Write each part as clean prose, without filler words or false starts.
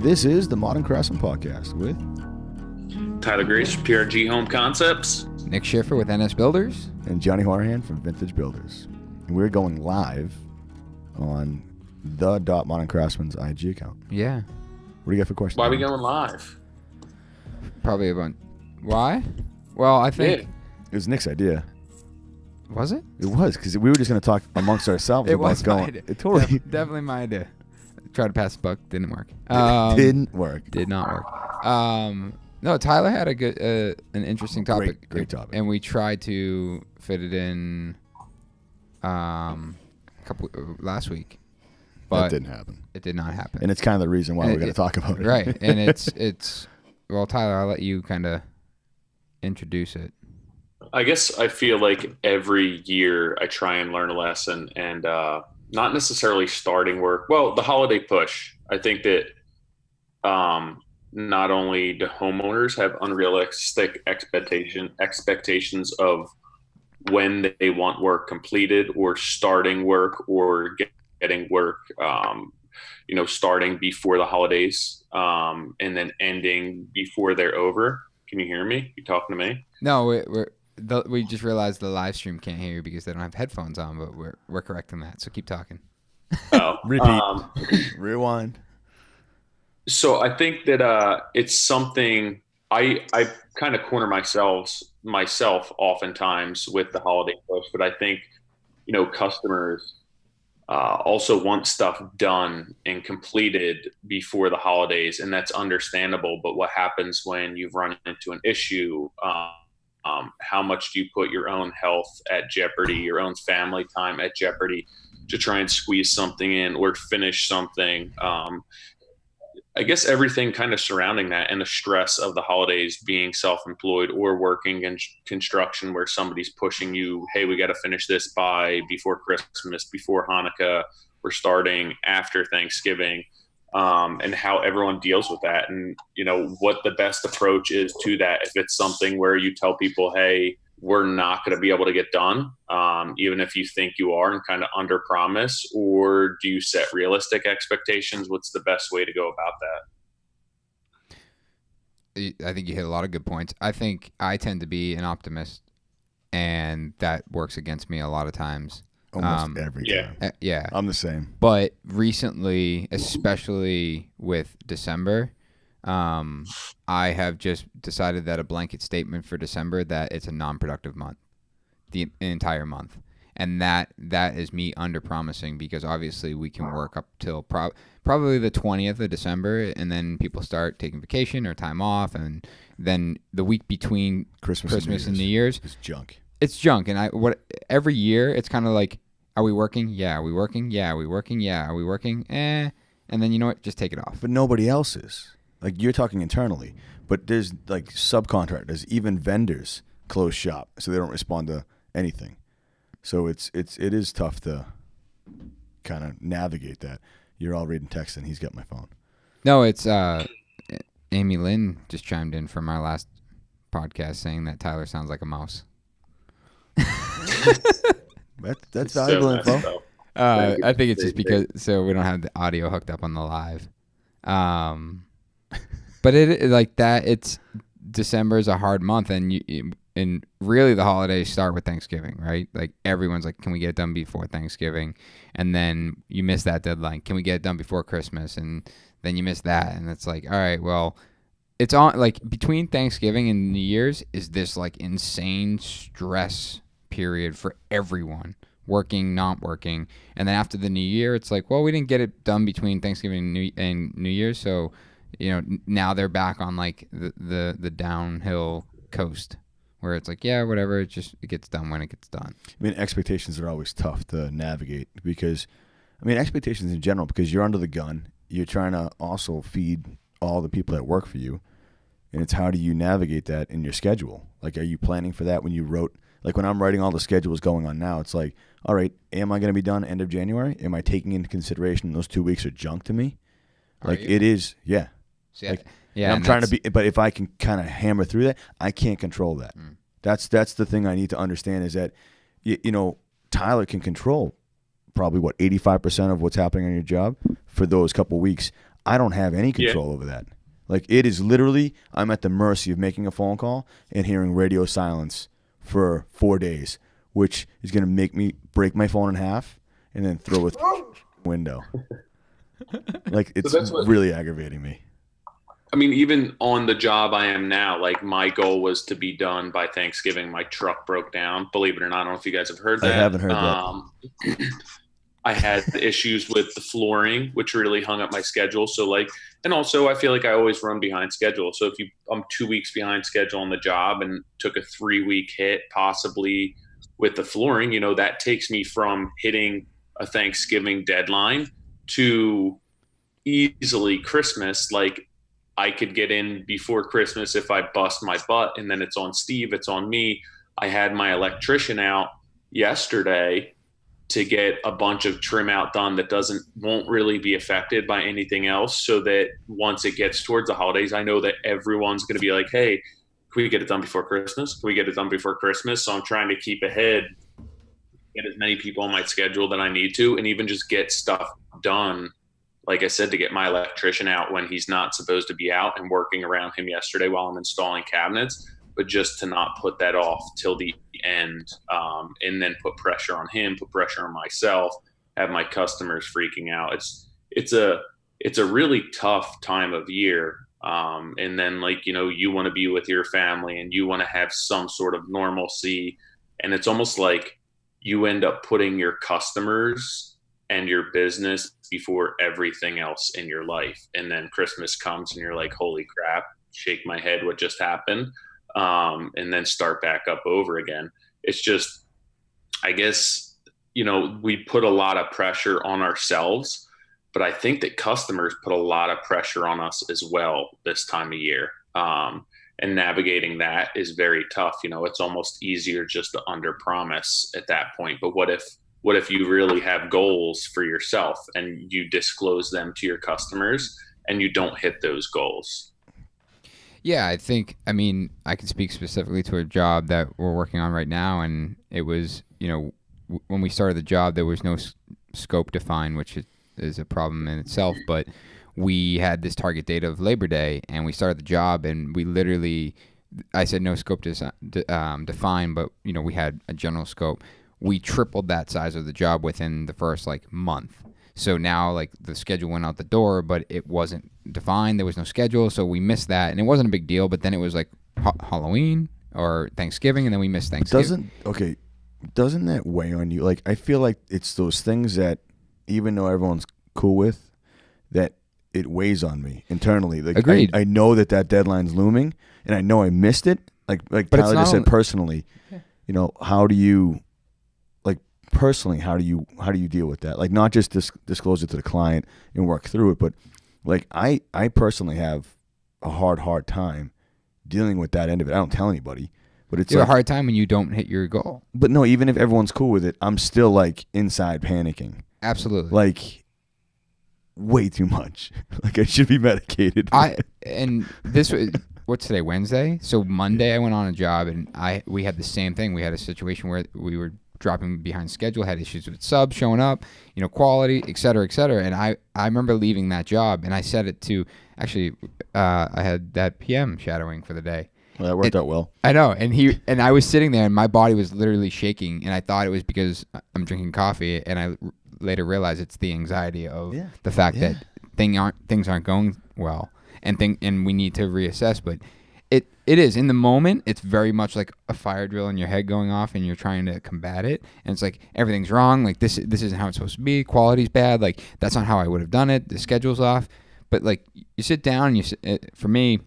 This is the Modern Craftsman Podcast with Tyler Grace, PRG Home Concepts. Nick Schiffer with NS Builders. and Johnny Horahan from Vintage Builders. And we're going live on the Modern Craftsman's IG account. Yeah. What do you got for questions? Why are we going live? Probably about... Why? Well, I think... It was Nick's idea. Was it? It was, because we were just going to talk amongst ourselves It about was my going. idea. It totally Definitely my idea. Tried to pass the buck. Didn't work. didn't work. Did not work. No, Tyler had a good, an interesting topic. Great topic. And we tried to fit it in last week. But That didn't happen. It did not happen. And it's kind of the reason why we're going to talk about it. Right. And it's well, Tyler, I'll let you kind of introduce it. I guess I feel like every year I try and learn a lesson and not necessarily starting work. Well, the holiday push. I think that not only do homeowners have unrealistic expectations of when they want work completed or starting work or getting work, starting before the holidays and then ending before they're over. Can you hear me? You talking to me? No, we just realized the live stream can't hear you because they don't have headphones on, but we're correcting that. So keep talking. Oh, Repeat. Rewind. So I think that it's something I kind of corner myself oftentimes with the holiday push, but I think, customers also want stuff done and completed before the holidays, and that's understandable. But what happens when you've run into an issue? How much do you put your own health at jeopardy, your own family time at jeopardy to try and squeeze something in or finish something? I guess everything kind of surrounding that and the stress of the holidays, being self-employed or working in construction where somebody's pushing you, hey, we got to finish this before Christmas, before Hanukkah, we're starting after Thanksgiving, and how everyone deals with that. And, what the best approach is to that. If it's something where you tell people, hey, we're not going to be able to get done, even if you think you are, and kind of under promise, or do you set realistic expectations? What's the best way to go about that? I think you hit a lot of good points. I think I tend to be an optimist, and that works against me a lot of times. Almost every time. Yeah. I'm the same. But recently, especially with December, I have just decided that a blanket statement for December that it's a non-productive month, the entire month. And that is me under-promising, because obviously we can work up till probably the 20th of December, and then people start taking vacation or time off, and then the week between Christmas and New Year's is junk. It's junk. And every year it's kind of like, are we working? Yeah. Are we working? Yeah. Are we working? Yeah. Are we working? And then, you know what? Just take it off. But nobody else is. Like, you're talking internally, but there's like subcontractors, even vendors close shop, so they don't respond to anything. So it is tough to kind of navigate that. You're all reading text, and he's got my phone. No, it's Amy Lynn just chimed in from our last podcast saying that Tyler sounds like a mouse. That's valuable info. I think it's just because so we don't have the audio hooked up on the live. But it like that. It's December is a hard month, and really the holidays start with Thanksgiving, right? Like everyone's like, can we get it done before Thanksgiving? And then you miss that deadline. Can we get it done before Christmas? And then you miss that, and it's like, all right, well, it's on like between Thanksgiving and New Year's is this like insane stress period for everyone, working, not working. And then after the New Year, it's like, well, we didn't get it done between Thanksgiving and New Year's, so now they're back on like the downhill coast where it's like, yeah, whatever, it gets done when it gets done. I mean, expectations are always tough to navigate because, expectations in general, because you're under the gun, you're trying to also feed all the people that work for you, and it's how do you navigate that in your schedule? Like, are you planning for that when you wrote? Like when I'm writing all the schedules going on now, it's like, all right, am I going to be done end of January? Am I taking into consideration those 2 weeks are junk to me? Like it is, yeah. See, like, yeah, I'm trying to be, but if I can kind of hammer through that, I can't control that. That's the thing I need to understand is that, Tyler can control probably 85% of what's happening on your job for those couple weeks. I don't have any control over that. Like, it is literally, I'm at the mercy of making a phone call and hearing radio silence for 4 days, which is going to make me break my phone in half and then throw it through the window. Like, it's really aggravating me. I mean, even on the job I am now, like, my goal was to be done by Thanksgiving. My truck broke down, believe it or not. I don't know if you guys have heard that. I haven't heard that. I had issues with the flooring, which really hung up my schedule. So, like, and also I feel like I always run behind schedule. So if I'm 2 weeks behind schedule on the job and took a 3-week hit, possibly with the flooring, you know, that takes me from hitting a Thanksgiving deadline to easily Christmas. Like, I could get in before Christmas if I bust my butt, and then it's on Steve, it's on me. I had my electrician out yesterday to get a bunch of trim out done that won't really be affected by anything else, so that once it gets towards the holidays, I know that everyone's going to be like, hey, can we get it done before Christmas? Can we get it done before Christmas? So I'm trying to keep ahead, get as many people on my schedule that I need to, and even just get stuff done. Like I said, to get my electrician out when he's not supposed to be out, and working around him yesterday while I'm installing cabinets, but just to not put that off till the end, and then put pressure on him, put pressure on myself, have my customers freaking out. It's a really tough time of year. And then, like, you know, you want to be with your family and you want to have some sort of normalcy. And it's almost like you end up putting your customers and your business before everything else in your life. And then Christmas comes and you're like, holy crap, shake my head, what just happened? And then start back up over again. It's just, I guess, you know, we put a lot of pressure on ourselves, but I think that customers put a lot of pressure on us as well this time of year. And navigating that is very tough. You know, it's almost easier just to under promise at that point. But what if you really have goals for yourself and you disclose them to your customers and you don't hit those goals? Yeah, I mean, I can speak specifically to a job that we're working on right now. And it was, you know, when we started the job, there was no scope defined, which is a problem in itself. But we had this target date of Labor Day, and we started the job, and we literally, I said no scope defined, but, you know, we had a general scope. We tripled that size of the job within the first, like, month. So now, like, the schedule went out the door, but it wasn't defined. There was no schedule, so we missed that. And it wasn't a big deal, but then it was, like, Halloween or Thanksgiving, and then we missed Thanksgiving. Doesn't that weigh on you? Like, I feel like it's those things that, even though everyone's cool with, that it weighs on me internally. Like, agreed. I know that deadline's looming, and I know I missed it. Like Tyler just said, personally, you know, how do you... personally, how do you deal with that? Like, not just disclose it to the client and work through it, but, like, I personally have a hard time dealing with that end of it. I don't tell anybody, but it's you have a hard time when you don't hit your goal. But no, even if everyone's cool with it, I'm still, like, inside panicking. Absolutely. Like, way too much. Like, I should be medicated. And this was, what's today, Wednesday? So Monday I went on a job, and we had the same thing. We had a situation where we were dropping behind schedule, had issues with subs showing up, you know, quality, et cetera, et cetera. And I remember leaving that job, and I said it to, actually, I had that PM shadowing for the day. Well, that worked out well. I know. And I was sitting there, and my body was literally shaking, and I thought it was because I'm drinking coffee, and I later realized it's the anxiety of the fact that things aren't going well, and we need to reassess. But it is, in the moment, it's very much like a fire drill in your head going off, and you're trying to combat it. And it's like, everything's wrong. Like, this isn't how it's supposed to be. Quality's bad. Like, that's not how I would have done it. The schedule's off. But, like, you sit down, for me,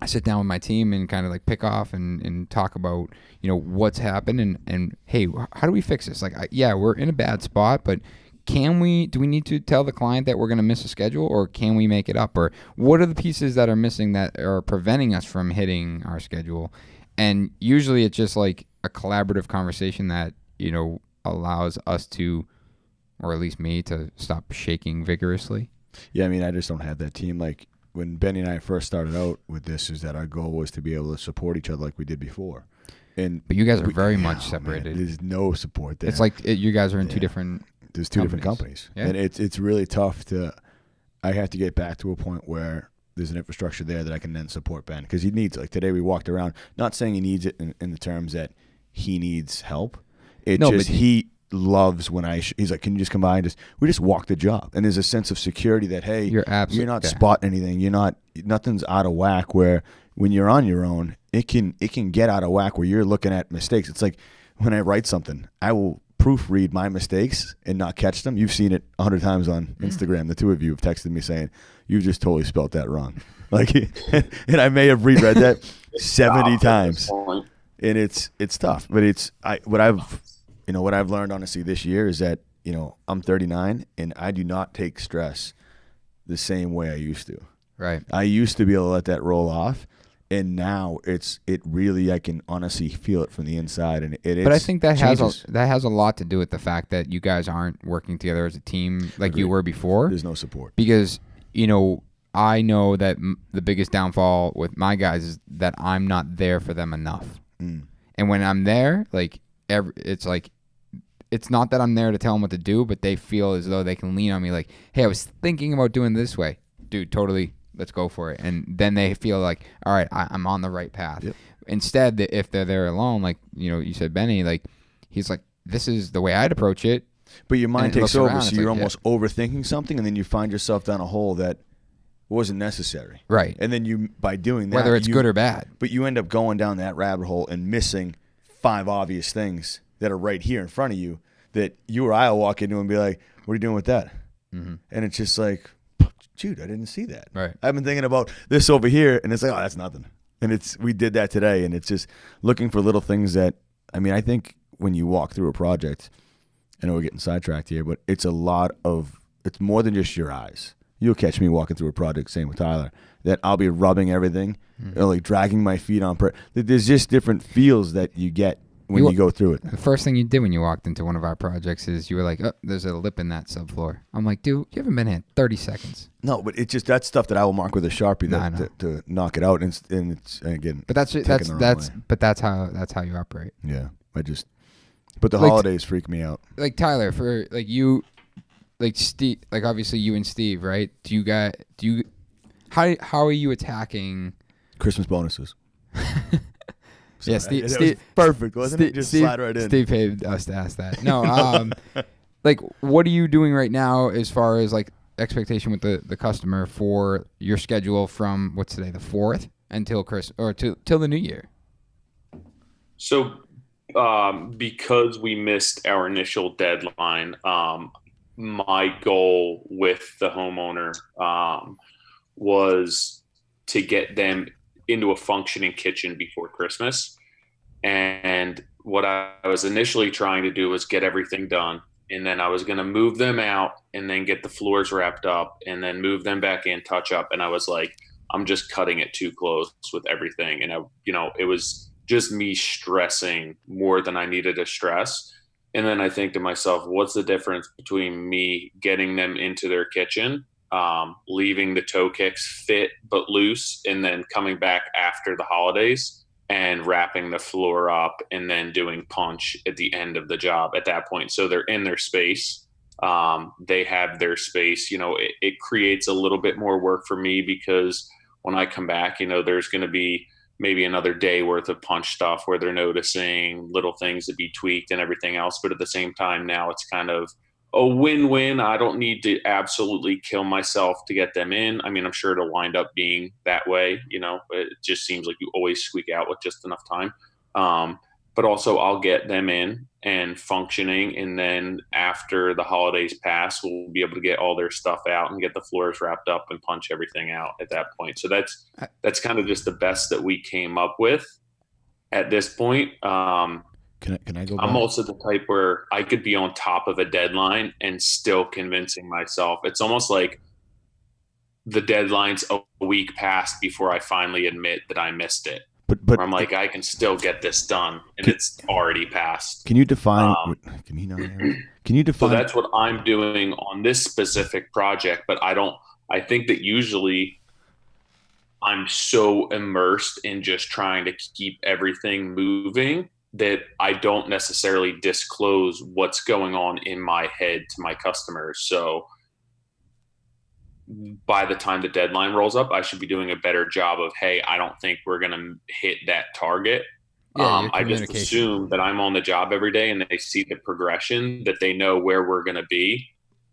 I sit down with my team and kind of, like, pick off and talk about, you know, what's happened and hey, how do we fix this? Like, we're in a bad spot, but do we need to tell the client that we're going to miss a schedule, or can we make it up? Or what are the pieces that are missing that are preventing us from hitting our schedule? And usually it's just like a collaborative conversation that, you know, allows us to, or at least me, to stop shaking vigorously. Yeah, I mean, I just don't have that team. Like, when Benny and I first started out with this, is that our goal was to be able to support each other like we did before. But you guys are very much separated. Man, there's no support there. It's like you guys are in two different... There's two different companies. Yeah. And it's really tough to... I have to get back to a point where there's an infrastructure there that I can then support Ben, because he needs, like today we walked around, not saying he needs it in the terms that he needs help. He loves when he's like, can you just come by and we just walk the job, and there's a sense of security that, hey, you're not spotting anything, nothing's out of whack, where when you're on your own, it can get out of whack where you're looking at mistakes. It's like when I write something, I will proofread my mistakes and not catch them. You've seen it 100 times on Instagram. The two of you have texted me saying, you just totally spelt that wrong. Like, and I may have reread that 70 times. And it's tough, but what I've learned honestly this year is that, I'm 39 and I do not take stress the same way I used to. Right. I used to be able to let that roll off. And now I can honestly feel it from the inside, and But I think that has a lot to do with the fact that you guys aren't working together as a team like you were before. There's no support. Because I know that the biggest downfall with my guys is that I'm not there for them enough. And when I'm there, it's not that I'm there to tell them what to do, but they feel as though they can lean on me. Like, hey, I was thinking about doing this way, dude. Totally. Let's go for it. And then they feel like, all right, I'm on the right path. Yep. Instead, if they're there alone, like, you said, Benny, like, he's like, this is the way I'd approach it. But your mind takes over, so you're almost overthinking something, and then you find yourself down a hole that wasn't necessary. Right. And then by doing that, whether it's good or bad. But you end up going down that rabbit hole and missing 5 obvious things that are right here in front of you that you or I will walk into and be like, what are you doing with that? Mm-hmm. And it's just like, dude, I didn't see that. Right. I've been thinking about this over here, and it's like, oh, that's nothing. And we did that today, and it's just looking for little things that, I think when you walk through a project, I know we're getting sidetracked here, but it's more than just your eyes. You'll catch me walking through a project, same with Tyler, that I'll be rubbing everything, or like dragging my feet on. There's just different feels that you get when you go through it. The first thing you did when you walked into one of our projects is you were like, oh, there's a lip in that subfloor. I'm like, dude, you haven't been here 30 seconds. No, but it's just that stuff that I will mark with a Sharpie to knock it out. And again, but that's how you operate. Yeah. But the holidays freak me out. Like Tyler, for like you, like Steve, like obviously you and Steve, right? How are you attacking Christmas bonuses? So yeah, Steve, perfect, wasn't it? Just slide right in. Steve paid us to ask that. No, like, what are you doing right now as far as like expectation with the customer for your schedule from what's today, the 4th, until till the new year? So, because we missed our initial deadline, my goal with the homeowner was to get them into a functioning kitchen before Christmas. And what I was initially trying to do was get everything done. And then I was going to move them out and then get the floors wrapped up and then move them back in, touch up. And I was like, I'm just cutting it too close with everything. And it was just me stressing more than I needed to stress. And then I think to myself, what's the difference between me getting them into their kitchen, leaving the toe kicks fit but loose, and then coming back after the holidays and wrapping the floor up and then doing punch at the end of the job at that point. So they're in their space. They have their space. It creates a little bit more work for me because when I come back, there's going to be maybe another day worth of punch stuff where they're noticing little things to be tweaked and everything else. But at the same time, now it's kind of a win-win. I don't need to absolutely kill myself to get them in. I'm sure it'll wind up being that way. It just seems like you always squeak out with just enough time. But also I'll get them in and functioning. And then after the holidays pass, we'll be able to get all their stuff out and get the floors wrapped up and punch everything out at that point. So that's kind of just the best that we came up with at this point. Can I go back? I'm also the type where I could be on top of a deadline and still convincing myself. It's almost like the deadline's a week past before I finally admit that I missed it. But I'm like, I can still get this done, and it's already passed. Can you define? Can you not hear it? Can you define? So that's what I'm doing on this specific project. But I think that usually I'm so immersed in just trying to keep everything moving that I don't necessarily disclose what's going on in my head to my customers. So by the time the deadline rolls up, I should be doing a better job of, hey, I don't think we're going to hit that target. Yeah, your I just communication. assume that I'm on the job every day and they see the progression, that they know where we're going to be.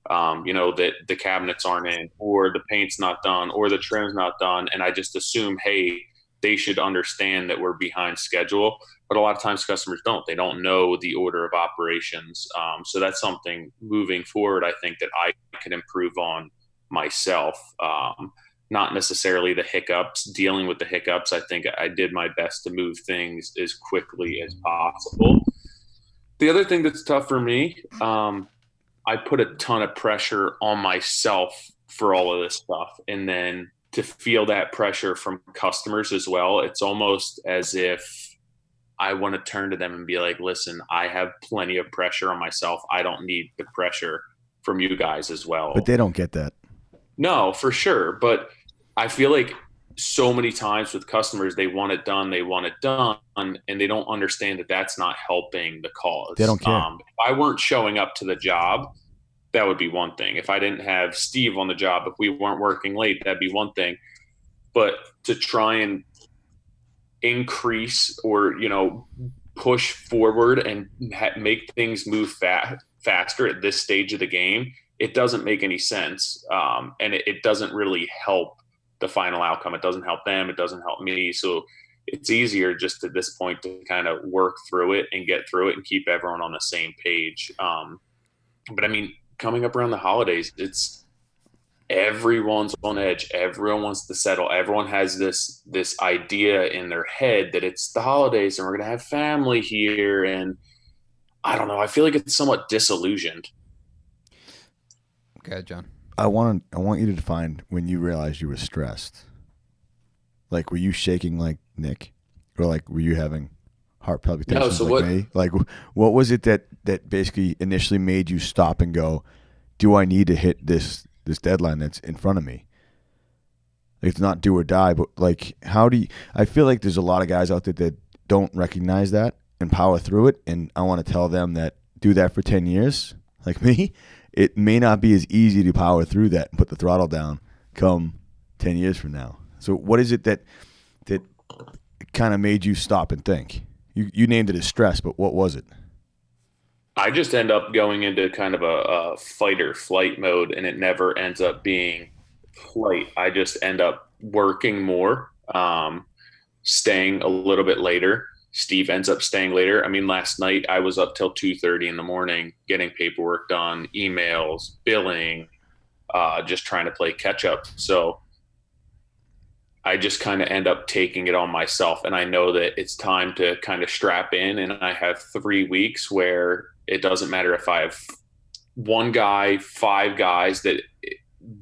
That the cabinets aren't in, or the paint's not done, or the trim's not done. And I just assume, hey, they should understand that we're behind schedule. But a lot of times customers don't. They don't know the order of operations. So that's something moving forward, I think, that I can improve on myself. Not necessarily the hiccups, dealing with the hiccups. I think I did my best to move things as quickly as possible. The other thing that's tough for me, I put a ton of pressure on myself for all of this stuff. And then to feel that pressure from customers as well, it's almost as if I want to turn to them and be like, listen, I have plenty of pressure on myself. I don't need the pressure from you guys as well. But they don't get that. No, for sure. But I feel like so many times with customers, they want it done, and they don't understand that that's not helping the cause. They don't care. If I weren't showing up to the job, that would be one thing. If I didn't have Steve on the job, if we weren't working late, that'd be one thing. But to try and increase or, push forward and make things move faster at this stage of the game, it doesn't make any sense. And it doesn't really help the final outcome. It doesn't help them. It doesn't help me. So it's easier just at this point to kind of work through it and get through it and keep everyone on the same page. But I mean, coming up around the holidays, it's everyone's on edge. Everyone wants to settle. Everyone has this idea in their head that it's the holidays and we're going to have family here. And I don't know. I feel like it's somewhat disillusioned. Okay, John. I want you to define when you realized you were stressed. Like, were you shaking like Nick, or like were you having heart palpitations me? Like, what was it that basically initially made you stop and go, do I need to hit this deadline that's in front of me? Like, it's not do or die, but like, how do you? I feel like there's a lot of guys out there that don't recognize that and power through it. And I want to tell them that do that for 10 years, like me. It may not be as easy to power through that and put the throttle down come 10 years from now. So what is it that kind of made you stop and think? You named it as stress, but what was it? I just end up going into kind of a fight or flight mode, and it never ends up being flight. I just end up working more, staying a little bit later. Steve ends up staying later. I mean, last night I was up till 2:30 in the morning getting paperwork done, emails, billing, just trying to play catch up. So I just kind of end up taking it on myself. And I know that it's time to kind of strap in. And I have 3 weeks where it doesn't matter if I have one guy, 5 guys, that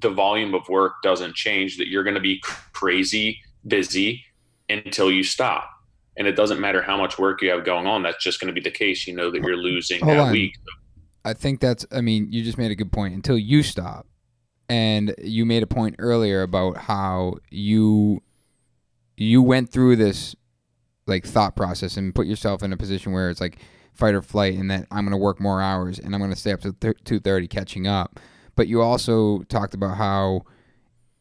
the volume of work doesn't change, that you're going to be crazy busy until you stop. And it doesn't matter how much work you have going on. That's just going to be the case. You know that you're losing that week. I think you just made a good point. Until you stop. And you made a point earlier about how you went through this like thought process and put yourself in a position where it's like fight or flight, and that I'm going to work more hours and I'm going to stay up to 2:30 catching up. But you also talked about how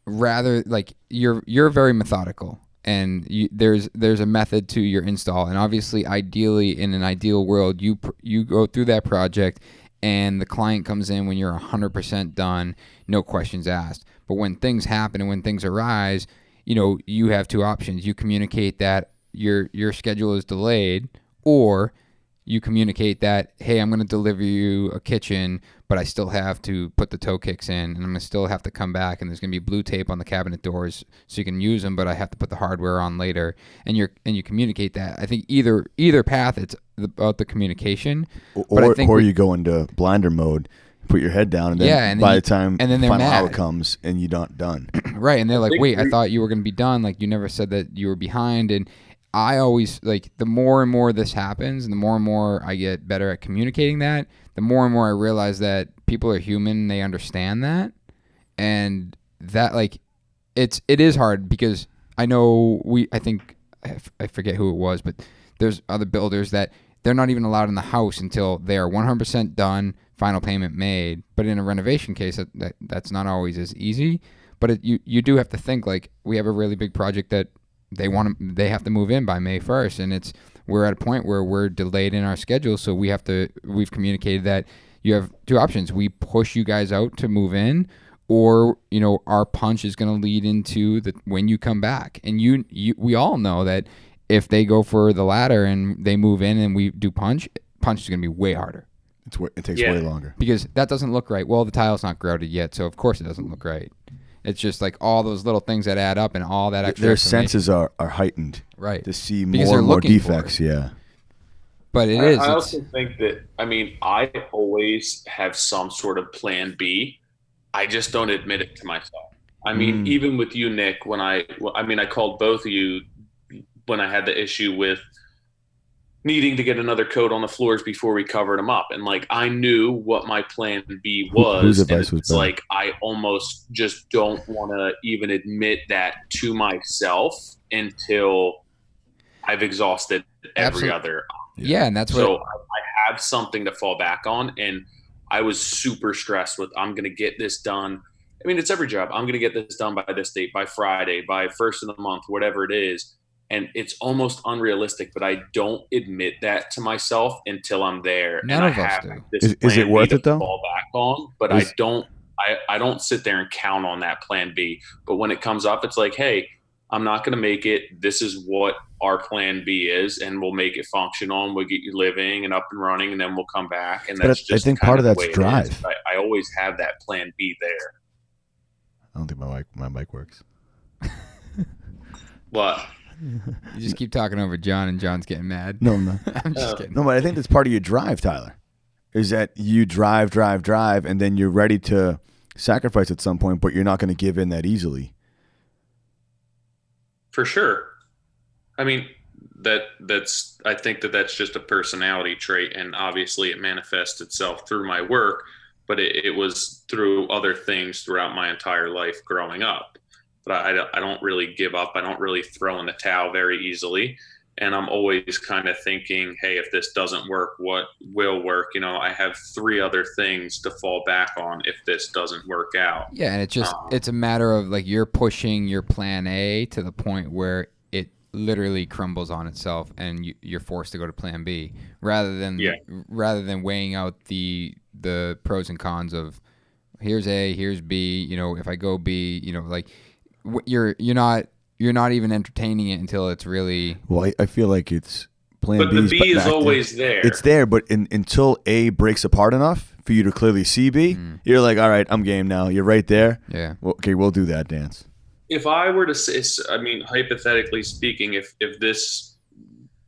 rather like you're very methodical. And there's a method to your install, and obviously, ideally, in an ideal world, you go through that project, and the client comes in when you're 100% done, no questions asked. But when things happen and when things arise, you have 2 options. You communicate that your schedule is delayed, or you communicate that, hey, I'm going to deliver you a kitchen, but I still have to put the toe kicks in, and I'm going to still have to come back, and there's going to be blue tape on the cabinet doors so you can use them, but I have to put the hardware on later. And you communicate that. I think either path, it's about the communication. Or you go into blinder mode, put your head down, and then the time the final hour comes and you're not done. Right, and they're like, wait, I thought you were going to be done. Like, you never said that you were behind. And I always, like, the more and more this happens and the more I get better at communicating that, the more and more I realize that people are human and they understand that. And that, like, it is hard because I know I think, I forget who it was, but there's other builders that they're not even allowed in the house until they are 100% done, final payment made. But in a renovation case, that's not always as easy. But you do have to think, like, we have a really big project that they have to move in by May 1st, and we're at a point where we're delayed in our schedule, so we've communicated that you have two options. We push you guys out to move in, or our punch is going to lead into when you come back. And we all know that if they go for the latter and they move in and we do punch is going to be way harder. It takes way longer because that doesn't look right. Well, the tile's not grouted yet, so of course it doesn't look right. It's just like all those little things that add up and all that extra. Their senses are heightened, right, to see more and more defects. Yeah, but I also think that I always have some sort of plan B. I just don't admit it to myself. Even with you, Nick, when I called both of you when I had the issue with needing to get another coat on the floors before we covered them up. And like, I knew what my plan B was. Whose advice was better? Like, I almost just don't want to even admit that to myself until I've exhausted every other. Yeah. And that's what. So I have something to fall back on. And I was super stressed with, I'm going to get this done. It's every job. I'm going to get this done by this date, by Friday, by first of the month, whatever it is. And it's almost unrealistic, but I don't admit that to myself until I'm there. None and of I us have do. this Is it worth it though? Fall back on, but I don't sit there and count on that plan B. But when it comes up, it's like, hey, I'm not going to make it. This is what our plan B is, and we'll make it functional, and we'll get you living and up and running, and then we'll come back. And that's just I think part of that's drive. I always have that plan B there. I don't think my mic works. What? You just keep talking over John, and John's getting mad. No, I'm not. I'm just kidding. No, but I think that's part of your drive, Tyler. Is that you drive, and then you're ready to sacrifice at some point, but you're not going to give in that easily. For sure. I think that's just a personality trait, and obviously it manifests itself through my work, but it was through other things throughout my entire life growing up. But I don't really give up. I don't really throw in the towel very easily. And I'm always kind of thinking, hey, if this doesn't work, what will work? I have 3 other things to fall back on if this doesn't work out. Yeah, and it's a matter of like you're pushing your plan A to the point where it literally crumbles on itself, and you're forced to go to plan B rather than weighing out the pros and cons of here's A, here's B. If I go B, like you're not even entertaining it until it's really. Well, I feel like it's plan B. But the B is always there. It's there, but until A breaks apart enough for you to clearly see B, you're like, all right, I'm game now. You're right there. Yeah. Well, okay, we'll do that dance. If I were to say, hypothetically speaking, if this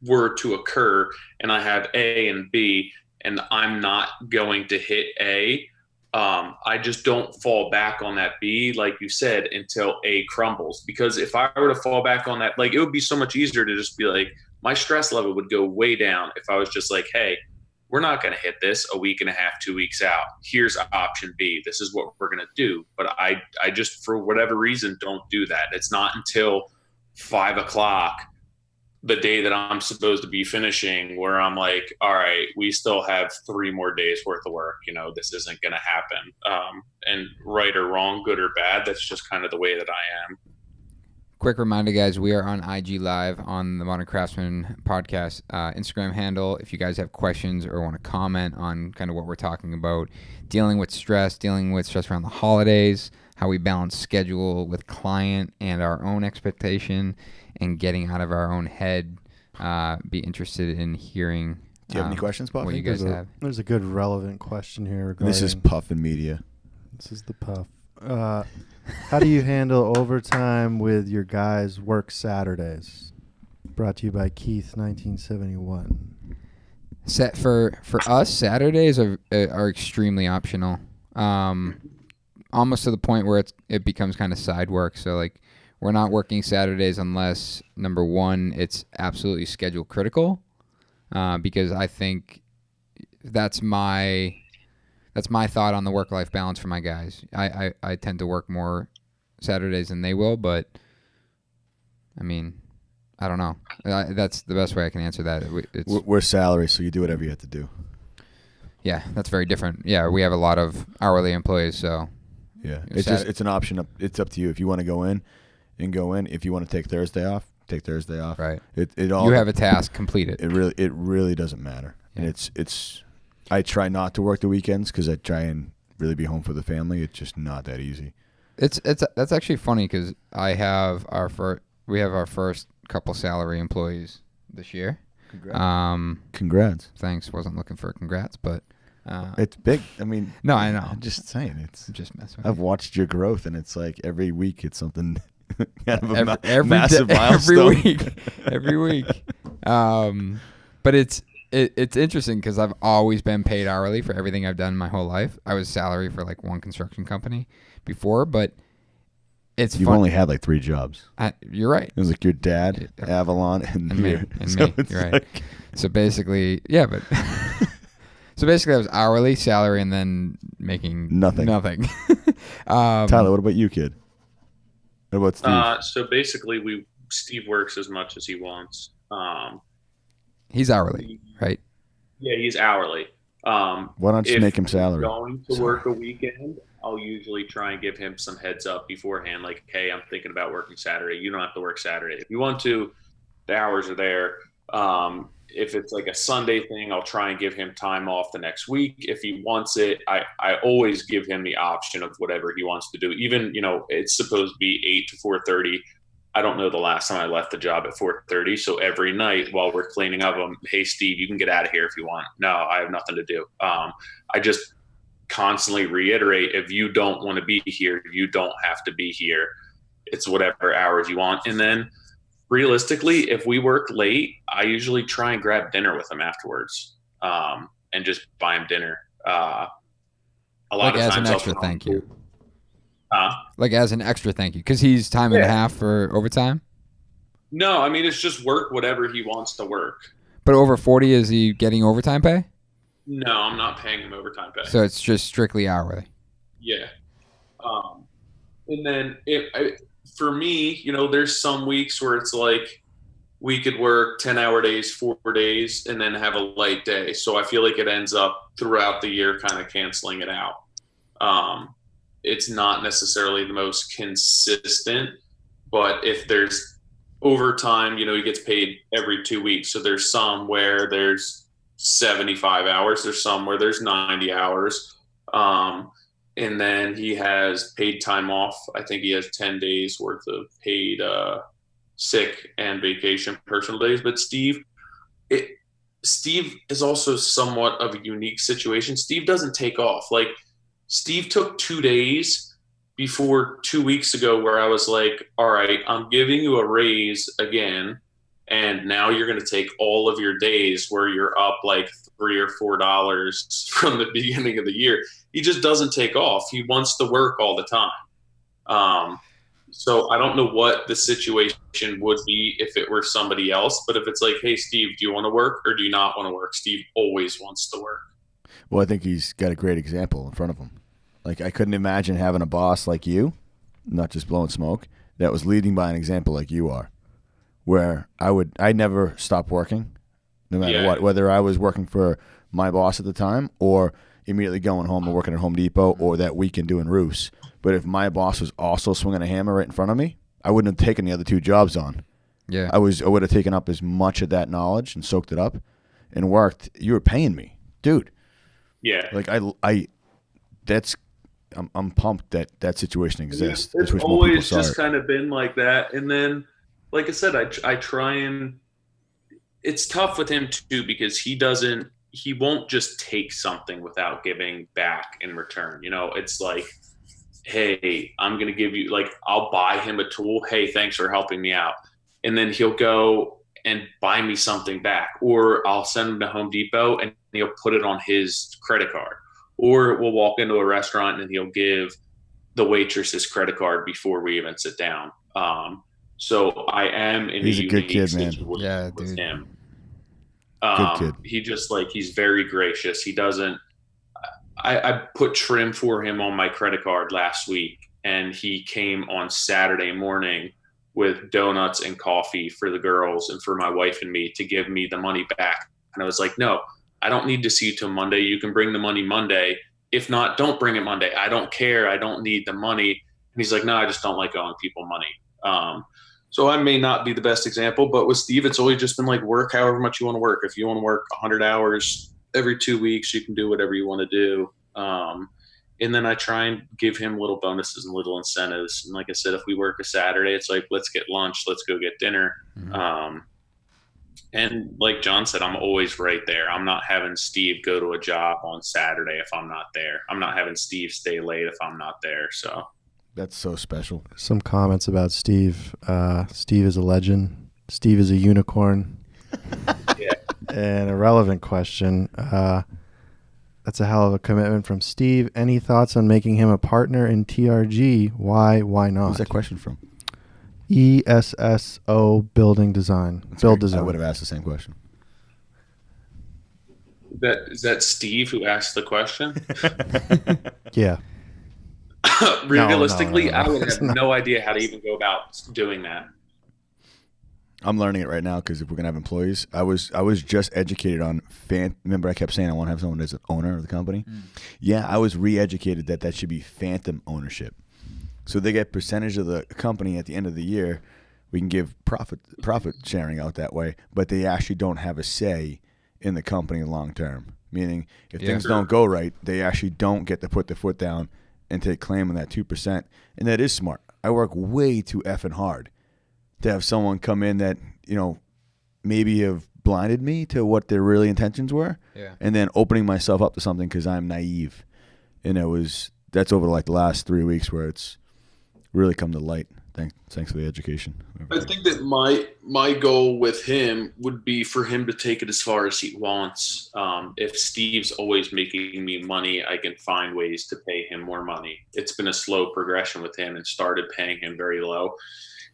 were to occur and I have A and B and I'm not going to hit A, I just don't fall back on that B, like you said, until A crumbles. Because if I were to fall back on that, like, it would be so much easier to just be like, my stress level would go way down if I was just like, hey, we're not going to hit this a week and a half, 2 weeks out. Here's option B. This is what we're going to do. But I just, for whatever reason, don't do that. It's not until 5 o'clock the day that I'm supposed to be finishing where I'm like, all right, we still have 3 more days worth of work. This isn't going to happen. And right or wrong, good or bad, that's just kind of the way that I am. Quick reminder, guys, we are on IG Live on the Modern Craftsman podcast Instagram handle. If you guys have questions or want to comment on kind of what we're talking about, dealing with stress around the holidays, how we balance schedule with client and our own expectation, and getting out of our own head, be interested in hearing. Do you have any questions, Puff? What you guys have? There's a good relevant question here regarding. This is Puff and Media. This is the Puff. How do you handle overtime with your guys' work Saturdays? Brought to you by Keith, 1971. For us, Saturdays are extremely optional. Almost to the point where it becomes kind of side work. So like, we're not working Saturdays unless, number one, it's absolutely schedule critical, because I think that's my thought on the work-life balance for my guys. I tend to work more Saturdays than they will, but I don't know. That's the best way I can answer that. We're salary, so you do whatever you have to do. Yeah, that's very different. Yeah, we have a lot of hourly employees, so Yeah, You know, it's just it's an option. It's up to you if you want to go in, and go in. If you want to take Thursday off, take Thursday off. Right. It all. You have a task, complete it. It really doesn't matter. Yeah. And it's. I try not to work the weekends because I try and really be home for the family. It's just not that easy. That's actually funny because we have our first couple salary employees this year. Congrats. Thanks. Wasn't looking for congrats, but It's big. I mean, no, I know. I'm just saying. I'm just messing with I've you. watched your growth, and it's like every week it's something kind of a every massive day- milestone. every week. But it's interesting because I've always been paid hourly for everything I've done my whole life. I was salary for like one construction company before, but it's You've fun. only had like 3 jobs. You're right. It was like your dad, Avalon, and me. here. And So me. it's You're right. like- So basically, yeah, but so basically I was hourly salary and then making Nothing. Tyler, what about you, kid? What about Steve? So basically, Steve works as much as he wants. He's hourly, right? Yeah, he's hourly. Why don't you if make him salary? Going to work a weekend, I'll usually try and give him some heads up beforehand, like, "Hey, I'm thinking about working Saturday. You don't have to work Saturday. If you want to, the hours are there." If it's like a Sunday thing, I'll try and give him time off the next week. If he wants it, I always give him the option of whatever he wants to do. Even, it's supposed to be 8 to 4:30. I don't know the last time I left the job at 4:30. So every night while we're cleaning up, "Hey, Steve, you can get out of here if you want." No, I have nothing to do. I just constantly reiterate, if you don't want to be here, you don't have to be here. It's whatever hours you want. And then realistically, if we work late, I usually try and grab dinner with him afterwards, and just buy him dinner. A lot Like of as times an I'll extra throw thank him you. food. Like as an extra thank you, because he's time and a Yeah. half for overtime. No, I mean, it's just work whatever he wants to work. But over 40, is he getting overtime pay? No, I'm not paying him overtime pay. So it's just strictly hourly. Yeah. And then for me, there's some weeks where it's like we could work 10-hour days, 4 days, and then have a light day. So I feel like it ends up throughout the year kind of canceling it out. It's not necessarily the most consistent, but if there's overtime, he gets paid every 2 weeks. So there's some where there's 75 hours. There's some where there's 90 hours. And then he has paid time off. I think he has 10 days worth of paid sick and vacation personal days. But Steve is also somewhat of a unique situation. Steve doesn't take off. Like, Steve took 2 days before 2 weeks ago where I was like, all right, I'm giving you a raise again. And now you're going to take all of your days where you're up like $3 or $4 from the beginning of the year. He just doesn't take off. He wants to work all the time. So I don't know what the situation would be if it were somebody else. But if it's like, "Hey, Steve, do you want to work or do you not want to work?" Steve always wants to work. Well, I think he's got a great example in front of him. Like, I couldn't imagine having a boss like you, not just blowing smoke, that was leading by an example like you are, where I never stop working, no matter what, whether I was working for my boss at the time or immediately going home and working at Home Depot or that weekend doing roofs. But if my boss was also swinging a hammer right in front of me, I wouldn't have taken the other 2 jobs on. Yeah. I would have taken up as much of that knowledge and soaked it up and worked. You were paying me, dude. Yeah. Like I'm pumped that situation exists. It's I wish more people always saw just it. kind of been like that. And then, like I said, I try and it's tough with him too because he won't just take something without giving back in return. It's like, "Hey, I'm going to give you," like, I'll buy him a tool. "Hey, thanks for helping me out." And then he'll go and buy me something back, or I'll send him to Home Depot and he'll put it on his credit card. Or we'll walk into a restaurant and he'll give the waitress his credit card before we even sit down. So I am in He's a good unique kid, man. situation Yeah, with dude. him. Good kid. He's very gracious. He doesn't. I put trim for him on my credit card last week, and he came on Saturday morning with donuts and coffee for the girls and for my wife and me to give me the money back. And I was like, "No, I don't need to see you till Monday. You can bring the money Monday If not, don't bring it Monday. I don't care. I don't need the money. And he's like, no, I just don't like owing people money. So I may not be the best example, but with Steve, it's always just been like work however much you want to work. If you want to work 100 hours every 2 weeks, you can do whatever you want to do. And then I try and give him little bonuses and little incentives. And like I said, if we work a Saturday, it's like, let's get lunch, let's go get dinner. Mm-hmm. And like John said, I'm always right there. I'm not having Steve go to a job on Saturday if I'm not there. I'm not having Steve stay late if I'm not there. So That's so special. Some comments about Steve. Steve is a legend. Steve is a unicorn. yeah. And a relevant question. That's a hell of a commitment from Steve. Any thoughts on making him a partner in TRG? Why not? Who's that question from? ESSO Building Design. Build Design. I would have asked the same question. Is that Steve who asked the question? Yeah. Realistically, No. I would have no idea how to even go about doing that. I'm learning it right now because if we're gonna have employees, I was just educated on Remember, I kept saying I want to have someone as an owner of the company. Yeah, I was re-educated that should be phantom ownership. So they get percentage of the company at the end of the year. We can give profit sharing out that way, but they actually don't have a say in the company long term. Meaning, if things don't go right, they actually don't get to put their foot down and take claim on that 2%. And that is smart. I work way too effing hard to have someone come in that, maybe have blinded me to what their really intentions were. Yeah. And then opening myself up to something because I'm naive. And that's over like the last 3 weeks where it's really come to light. Thanks for the education. I think that my goal with him would be for him to take it as far as he wants. If Steve's always making me money, I can find ways to pay him more money. It's been a slow progression with him and started paying him very low.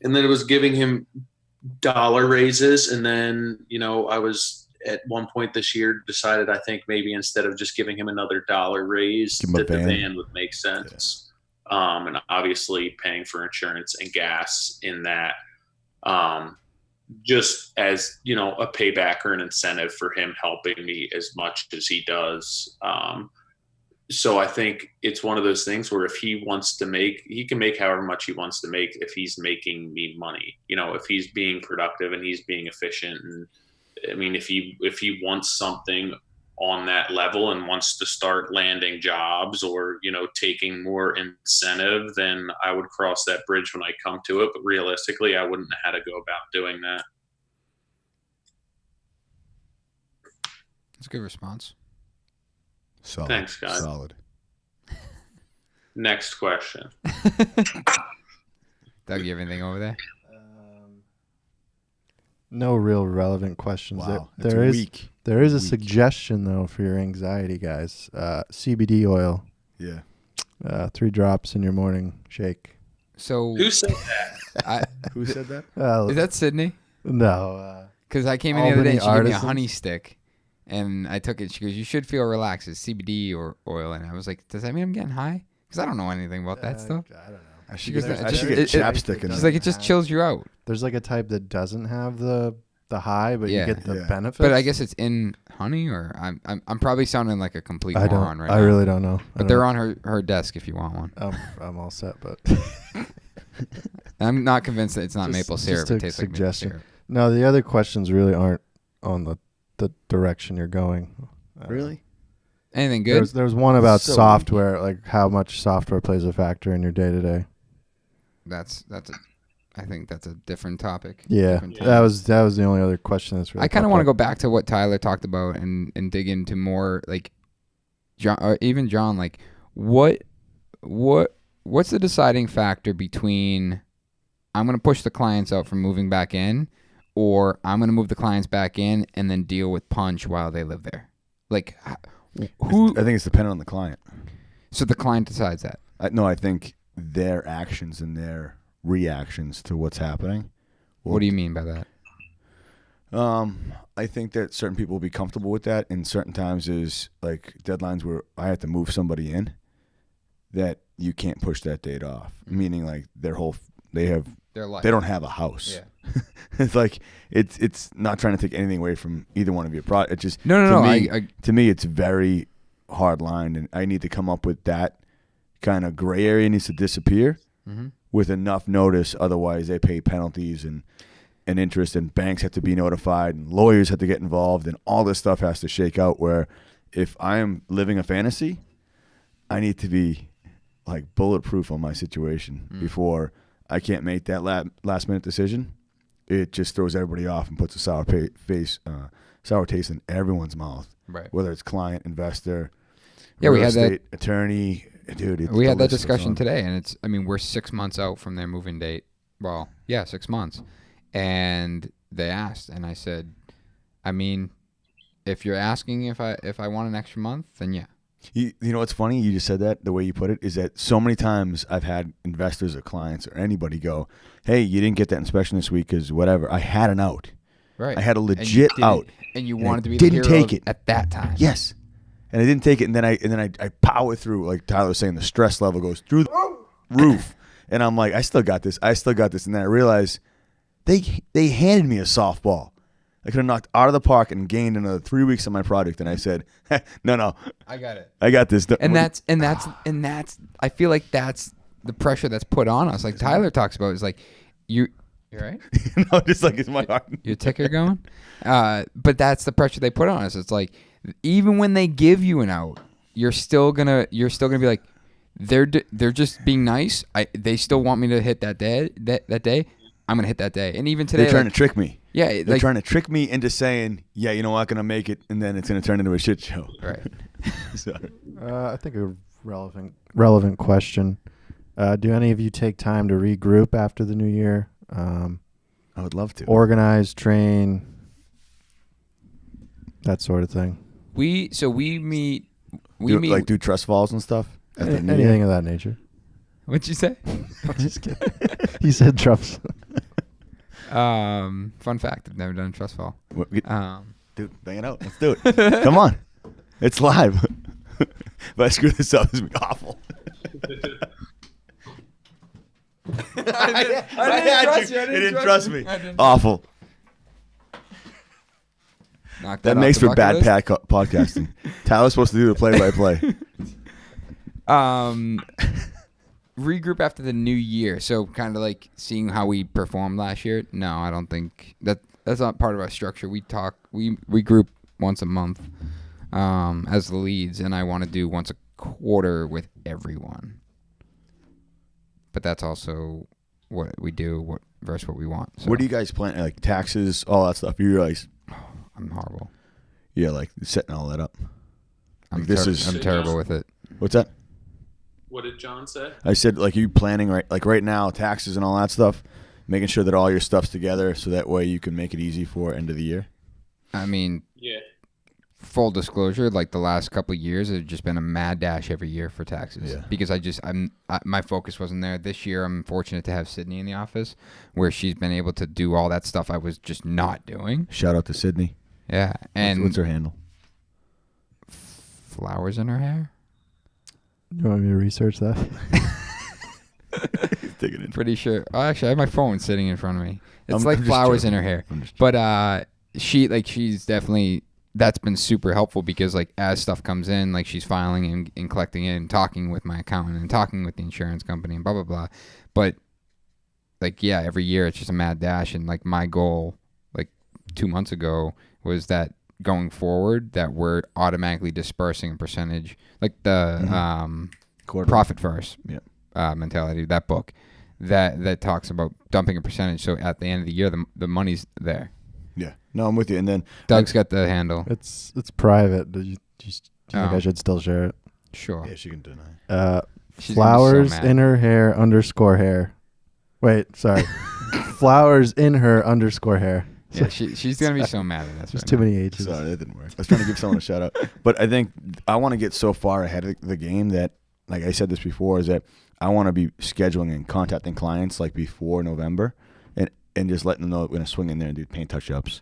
And then it was giving him dollar raises. And then, I was at one point this year decided, I think maybe instead of just giving him another dollar raise, that the van would make sense. Yeah. And obviously paying for insurance and gas in that, just as, a payback or an incentive for him helping me as much as he does. So I think it's one of those things where if he wants to he can make however much he wants to make if he's making me money, if he's being productive and he's being efficient. And I mean, if he wants something on that level and wants to start landing jobs or, taking more incentive, then I would cross that bridge when I come to it. But realistically, I wouldn't know how to go about doing that. That's a good response. Solid. Thanks, guys. Solid. Next question. Doug, you have anything over there? No real relevant questions. Wow. There is a suggestion though for your anxiety, guys. CBD oil. Yeah. 3 drops in your morning shake. So Who said that? Who said that? Is that Sydney? No. Because I came in the other day and she gave me a Artisans? honey stick. And I took it. She goes, "You should feel relaxed. It's CBD or oil." And I was like, "Does that mean I'm getting high?" Because I don't know anything about that stuff. I don't know. I should She get, goes, I should it- get it- chapstick in She's there. like, "It just chills you out." There's like a type that doesn't have the high, but Yeah. you get the Yeah. benefits. But I guess it's in honey, or I'm probably sounding like a complete moron right now. I really don't know. But they're on her desk if you want one. I'm all set, but I'm not convinced that it's not Just- maple just syrup. a It tastes like maple suggestion. syrup. no, the other questions really aren't on the direction you're going. Really? Anything good? There was one about So software, like how much software plays a factor in your day to day. I think that's a different topic. Yeah, Different that was the only other question that's really. I kind of popped want to up. go back to what Tyler talked about and dig into more, like John, or even John, like what's the deciding factor between I'm going to push the clients out from moving back in, or I'm going to move the clients back in and then deal with punch while they live there? Like who? I think it's dependent on the client. So the client decides that. I think their actions and their reactions to what's happening. What do you mean by that? I think that certain people will be comfortable with that, and certain times is like deadlines where I have to move somebody in that you can't push that date off. Meaning like Their life. they don't have a house. Yeah. It's like it's not trying to take anything away from either one of your product. It just No. to me it's very hard line, and I need to come up with that kind of gray area needs to disappear with enough notice. Otherwise, they pay penalties and interest, and banks have to be notified, and lawyers have to get involved, and all this stuff has to shake out. Where if I am living a fantasy, I need to be like bulletproof on my situation before I can't make that last minute decision. It just throws everybody off and puts a sour taste in everyone's mouth. Right. Whether it's client, investor, Yeah, we had estate attorney. Dude, we had that discussion today, and we're 6 months out from their moving date. Well, yeah, 6 months. And they asked, and I said, I mean, if you're asking if I want an extra month, then yeah. You know what's funny? You just said that, the way you put it, is that so many times I've had investors or clients or anybody go, hey, you didn't get that inspection this week because whatever. I had an out. Right. I had a legit out. And you wanted to be the hero take it at that time. Yes. And I didn't take it, and then I power through, like Tyler was saying, the stress level goes through the roof. And I'm like, I still got this. And then I realized they handed me a softball. I could have knocked out of the park and gained another 3 weeks on my project. And I said, no. I got it. I got this. And that's I feel like that's the pressure that's put on us. Like Tyler talks about is like, you're right? No, just like it's my heart. Your ticker going? But that's the pressure they put on us. It's like, even when they give you an out, you're still gonna be like, they're just being nice. They still want me to hit that day. That day, I'm gonna hit that day. And even today, they're trying to trick me. Yeah, they're trying to trick me into saying, yeah, you know what, I'm gonna make it, and then it's gonna turn into a shit show. Right. Sorry. I think a relevant question. Do any of you take time to regroup after the new year? I would love to. Organize, train, that sort of thing. We meet. Do trust falls and stuff. Anything of that nature. What'd you say? I'm just kidding. He said trust. Fun fact: I've never done a trust fall. Dude, bang it out. Let's do it. Come on, it's live. If I screw this up, this will be awful. I didn't trust me. Awful. That makes for bad podcasting. Tyler's supposed to do the play-by-play. Regroup after the new year. So kind of like seeing how we performed last year. No, I don't think that's not part of our structure. We regroup once a month as the leads, and I want to do once a quarter with everyone. But that's also what we do versus what we want. So. What do you guys plan? Like taxes, all that stuff. You realize I'm horrible. Yeah, like setting all that up. I'm terrible with it. What's that? What did John say? I said, like, you planning right now, taxes and all that stuff, making sure that all your stuff's together so that way you can make it easy for end of the year. I mean, yeah. Full disclosure, like the last couple of years, it's just been a mad dash every year for taxes. Yeah. Because my focus wasn't there. This year, I'm fortunate to have Sydney in the office, where she's been able to do all that stuff I was just not doing. Shout out to Sydney. Yeah, and what's her handle? Flowers in her hair. You want me to research that? Digging in. Pretty sure. Oh, actually, I have my phone sitting in front of me. It's like flowers in her hair. But she's definitely, that's been super helpful because like as stuff comes in, like she's filing and collecting it and talking with my accountant and talking with the insurance company and blah, blah, blah. But like, yeah, every year it's just a mad dash. And like my goal like 2 months ago was that going forward that we're automatically dispersing a percentage, like the profit first mentality, that book that talks about dumping a percentage. So at the end of the year, the money's there. Yeah. No, I'm with you. And then Doug's got the handle. It's private. Do you think I should still share it? Sure. Yeah, she can deny. Flowers in her hair _hair. Wait, sorry. Flowers in her _hair. Yeah, she's going to be so mad at us. There's too many H's. Sorry, that didn't work. I was trying to give someone a shout out. But I think I want to get so far ahead of the game that, like I said this before, is that I want to be scheduling and contacting clients like before November and just letting them know that we're going to swing in there and do paint touch-ups.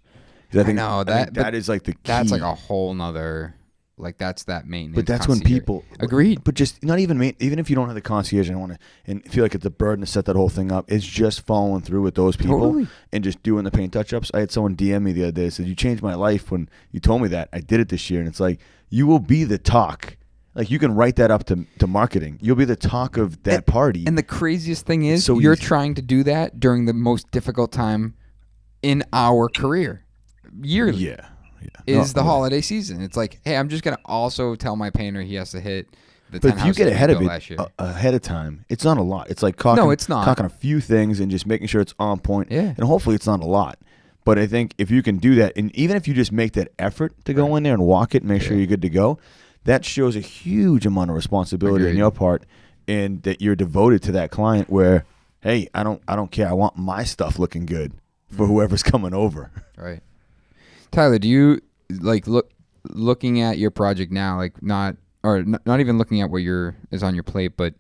I think that is like the key. That's like a whole nother Like that's that maintenance. But that's when concierge. people Agreed. But just not even even if you don't have the concierge and want to and feel like it's a burden to set that whole thing up, it's just following through with those people Totally. and just doing the paint touch-ups. I had someone DM me the other day and said, "You changed my life when you told me that. I did it this year." And it's like, you will be the talk. Like you can write that up to marketing. You'll be the talk of that party. And the craziest thing is, So you're easy. trying to do that during the most difficult time in our career, yearly. Yeah. Is the holiday season. It's like, hey, I'm just gonna also tell my painter he has to hit the. But 10 if you get houses ahead we of built it last year. ahead of time, it's not a lot. It's like caulking, No, it's not. caulking a few things and just making sure it's on point. Yeah. And hopefully it's not a lot. But I think if you can do that, and even if you just make that effort to go in there and walk it and make sure you're good to go, that shows a huge amount of responsibility on Agreed. your part, and that you're devoted to that client. Where, hey, I don't care. I want my stuff looking good for whoever's coming over. Right. Tyler, do you like looking at your project now, like not even looking at what is on your plate, but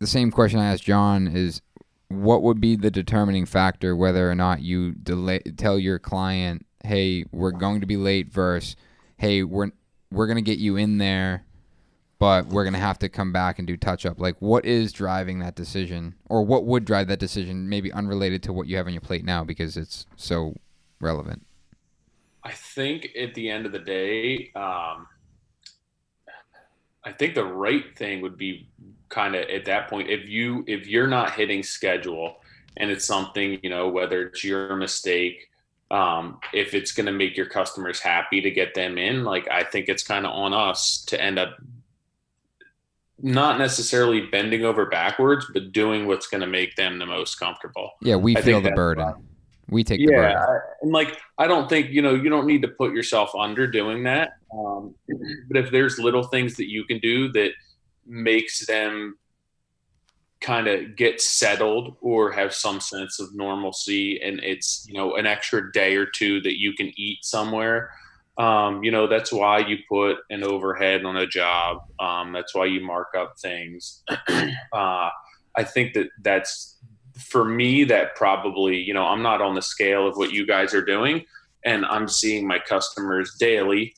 the same question I asked John is, what would be the determining factor whether or not you tell your client, hey, we're going to be late, versus, hey, we're going to get you in there, but we're going to have to come back and do touch up. Like, what is driving that decision, or what would drive that decision, maybe unrelated to what you have on your plate now, because it's so relevant? I think at the end of the day, I think the right thing would be kind of at that point, if you're not hitting schedule and it's something, whether it's your mistake, if it's going to make your customers happy to get them in, like, I think it's kind of on us to end up not necessarily bending over backwards, but doing what's going to make them the most comfortable. Yeah, we I feel think the that's burden. We take the burden. And like, I don't think, you don't need to put yourself under doing that. But if there's little things that you can do that makes them kind of get settled or have some sense of normalcy, and it's, an extra day or two that you can eat somewhere, that's why you put an overhead on a job. That's why you mark up things. I think that's, for me, that probably, I'm not on the scale of what you guys are doing, and I'm seeing my customers daily.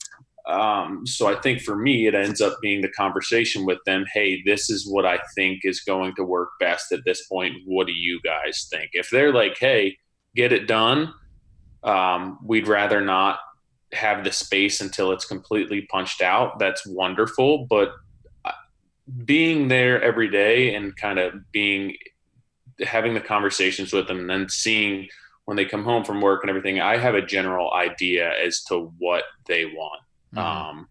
So I think for me, it ends up being the conversation with them. Hey, this is what I think is going to work best at this point. What do you guys think? If they're like, hey, get it done, we'd rather not have the space until it's completely punched out. That's wonderful. But being there every day and kind of having the conversations with them, and then seeing when they come home from work and everything, I have a general idea as to what they want. Mm-hmm.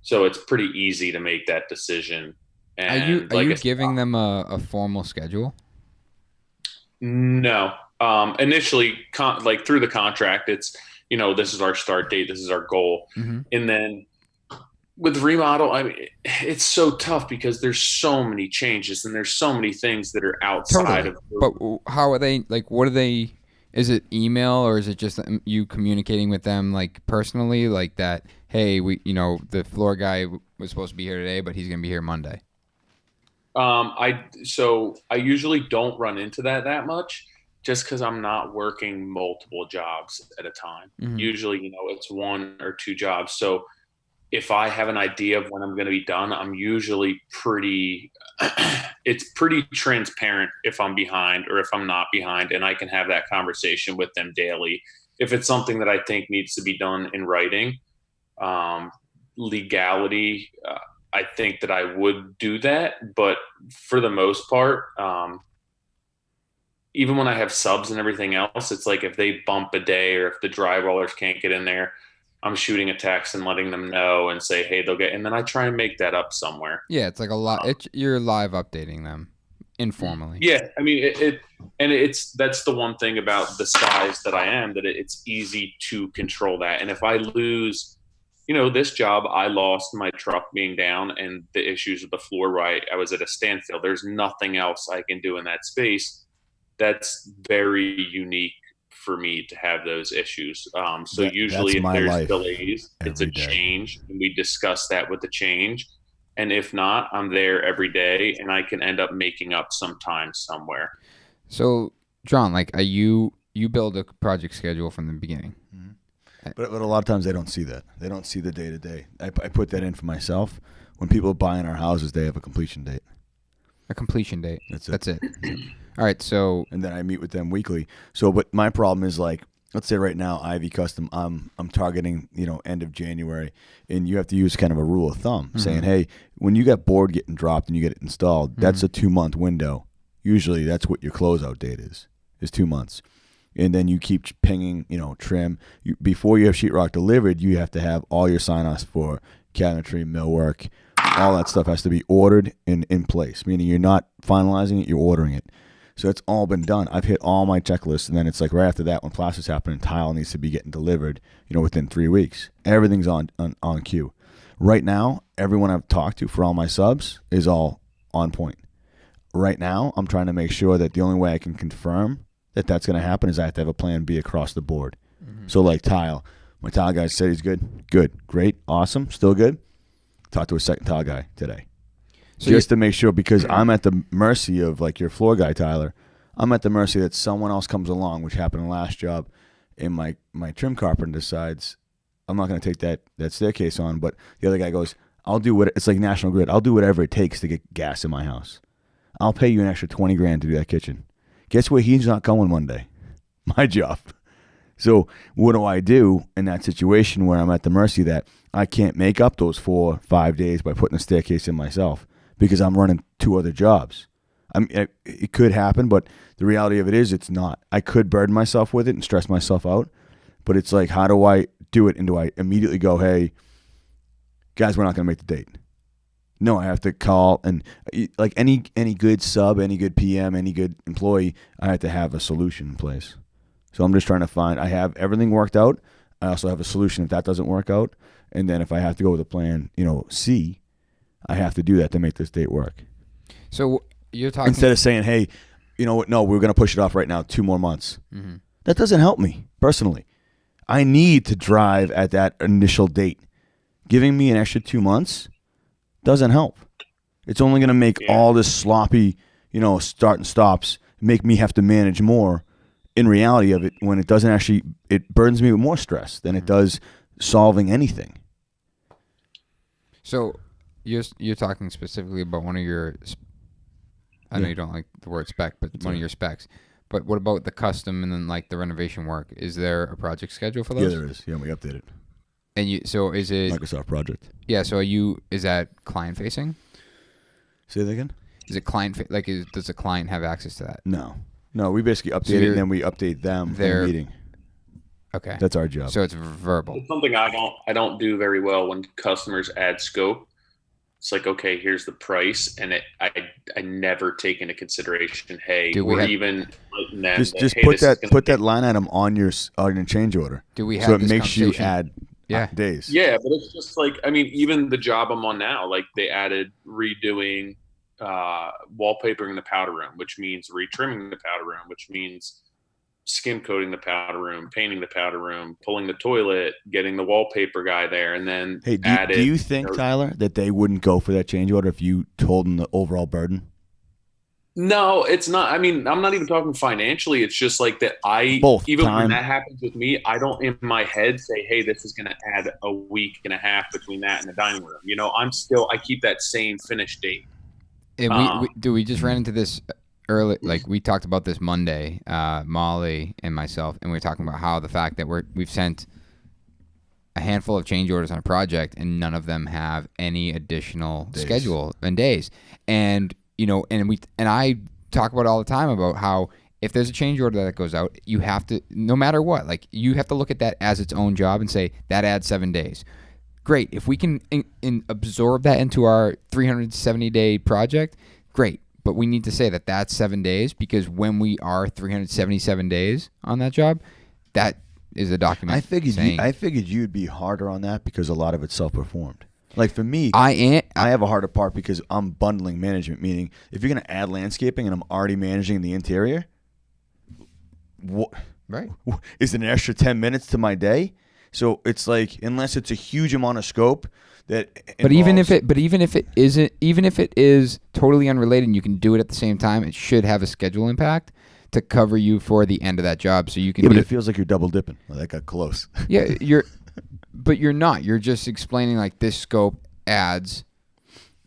So it's pretty easy to make that decision. And are you giving them a formal schedule? No. Initially, like through the contract, it's, this is our start date, this is our goal. Mm-hmm. And then with remodel, I mean, it's so tough because there's so many changes and there's so many things that are outside of. But how are they, like, what are they, is it email, or is it just you communicating with them, like, personally, like that, hey, the floor guy was supposed to be here today, but he's going to be here Monday? So I usually don't run into that much, just because I'm not working multiple jobs at a time. Mm-hmm. Usually, it's one or two jobs. So if I have an idea of when I'm going to be done, I'm usually it's pretty transparent if I'm behind or if I'm not behind, and I can have that conversation with them daily. If it's something that I think needs to be done in writing, legality, I think that I would do that. But for the most part, even when I have subs and everything else, it's like if they bump a day or if the drywallers can't get in there, I'm shooting a text and letting them know and say, hey, they'll get, and then I try and make that up somewhere. Yeah, it's like a lot. You're live updating them informally. Yeah, I mean, that's the one thing about the size that I am, that it's easy to control that. And if I lose, this job, I lost my truck being down and the issues with the floor where I was at a standstill. There's nothing else I can do in that space. That's very unique for me to have those issues. So usually if there's delays, it's a change, and we discuss that with the change. And if not, I'm there every day, and I can end up making up some time somewhere. So, John, like, you build a project schedule from the beginning. Mm-hmm. But a lot of times they don't see that. They don't see the day-to-day. I put that in for myself. When people are buying our houses, they have a completion date. A completion date. That's it. All right, so and then I meet with them weekly. So, but my problem is like, let's say right now, Ivy Custom, I'm targeting, end of January, and you have to use kind of a rule of thumb, saying, hey, when you got board getting dropped and you get it installed, that's a 2-month window. Usually, that's what your closeout date is 2 months. And then you keep pinging, trim. Before you have sheetrock delivered, you have to have all your sign-offs for cabinetry, millwork, all that stuff has to be ordered and in place, meaning you're not finalizing it, you're ordering it. So it's all been done. I've hit all my checklists, and then it's like right after that when plaster's happening, tile needs to be getting delivered, within 3 weeks. Everything's on cue. Right now, everyone I've talked to for all my subs is all on point. Right now, I'm trying to make sure that the only way I can confirm that that's going to happen is I have to have a plan B across the board. So like tile, my tile guy said he's good. Good, great, awesome, still good. Talked to a second tile guy today. So just to make sure, because I'm at the mercy of like your floor guy, Tyler. I'm at the mercy that someone else comes along, which happened in the last job, and my trim carpenter decides I'm not going to take that staircase on, but the other guy goes, I'll do what it's like National Grid. I'll do whatever it takes to get gas in my house. I'll pay you an extra $20,000 to do that kitchen. Guess where he's not going one day? My job. So what do I do in that situation where I'm at the mercy that I can't make up those 4 or 5 days by putting a staircase in myself because I'm running 2 other jobs? It could happen, but the reality of it is it's not. I could burden myself with it and stress myself out, but it's like, how do I do it? And do I immediately go, hey, guys, we're not going to make the date? No, I have to call, and like any good sub, any good PM, any good employee, I have to have a solution in place. So I'm just trying to find, I have everything worked out. I also have a solution if that doesn't work out. And then if I have to go with a plan, C, I have to do that to make this date work. So you're talking... Instead of saying, hey, you know what, no, we're going to push it off right now 2 more months. Mm-hmm. That doesn't help me, personally. I need to drive at that initial date. Giving me an extra 2 months doesn't help. It's only going to make all this sloppy, start and stops, make me have to manage more in reality of it when it doesn't actually, it burdens me with more stress than it does solving anything. So you're talking specifically about one of your, I know you don't like the word spec, but one of your specs. But what about the custom and then like the renovation work? Is there a project schedule for those? Yeah, there is. Yeah, we update it. And so is it Microsoft project? Yeah. So is that client facing? Say that again. Is it client does the client have access to that? No. We basically update it and then we update them in the meeting. Okay. That's our job. So it's verbal. It's something I don't do very well when customers add scope. It's like, okay, here's the price, and I never take into consideration, hey, just put that line item on your change order. Do we have so it makes you add days? Yeah, but it's just like, I mean, even the job I'm on now, like they added redoing wallpapering the powder room, which means retrimming the powder room, which means skim coating the powder room, painting the powder room, pulling the toilet, getting the wallpaper guy there, and then do you think, Tyler, that they wouldn't go for that change order if you told them the overall burden? No, it's not. I mean, I'm not even talking financially. It's just like that when that happens with me, I don't in my head say, hey, this is going to add a week and a half between that and the dining room. I keep that same finish date. And we just ran into this early, like we talked about this Monday, Molly and myself, and we were talking about how the fact that we've sent a handful of change orders on a project and none of them have any additional schedule and days. And I talk about it all the time about how if there's a change order that goes out, you have to, no matter what, like you have to look at that as its own job and say that adds 7 days. Great. If we can absorb that into our 370-day project, great. But we need to say that that's 7 days because when we are 377 days on that job, that is a document. I figured you'd be harder on that because a lot of it's self-performed. Like for me, I have a harder part because I'm bundling management, meaning if you're going to add landscaping and I'm already managing the interior, right? Is it an extra 10 minutes to my day? So it's like, unless it's a huge amount of scope that involves, but even if it is totally unrelated and you can do it at the same time, it should have a schedule impact. to cover you for the end of that job, so you can. Yeah, but it feels like you're double dipping. Well, that got close. Yeah, but you're not. You're just explaining like this scope adds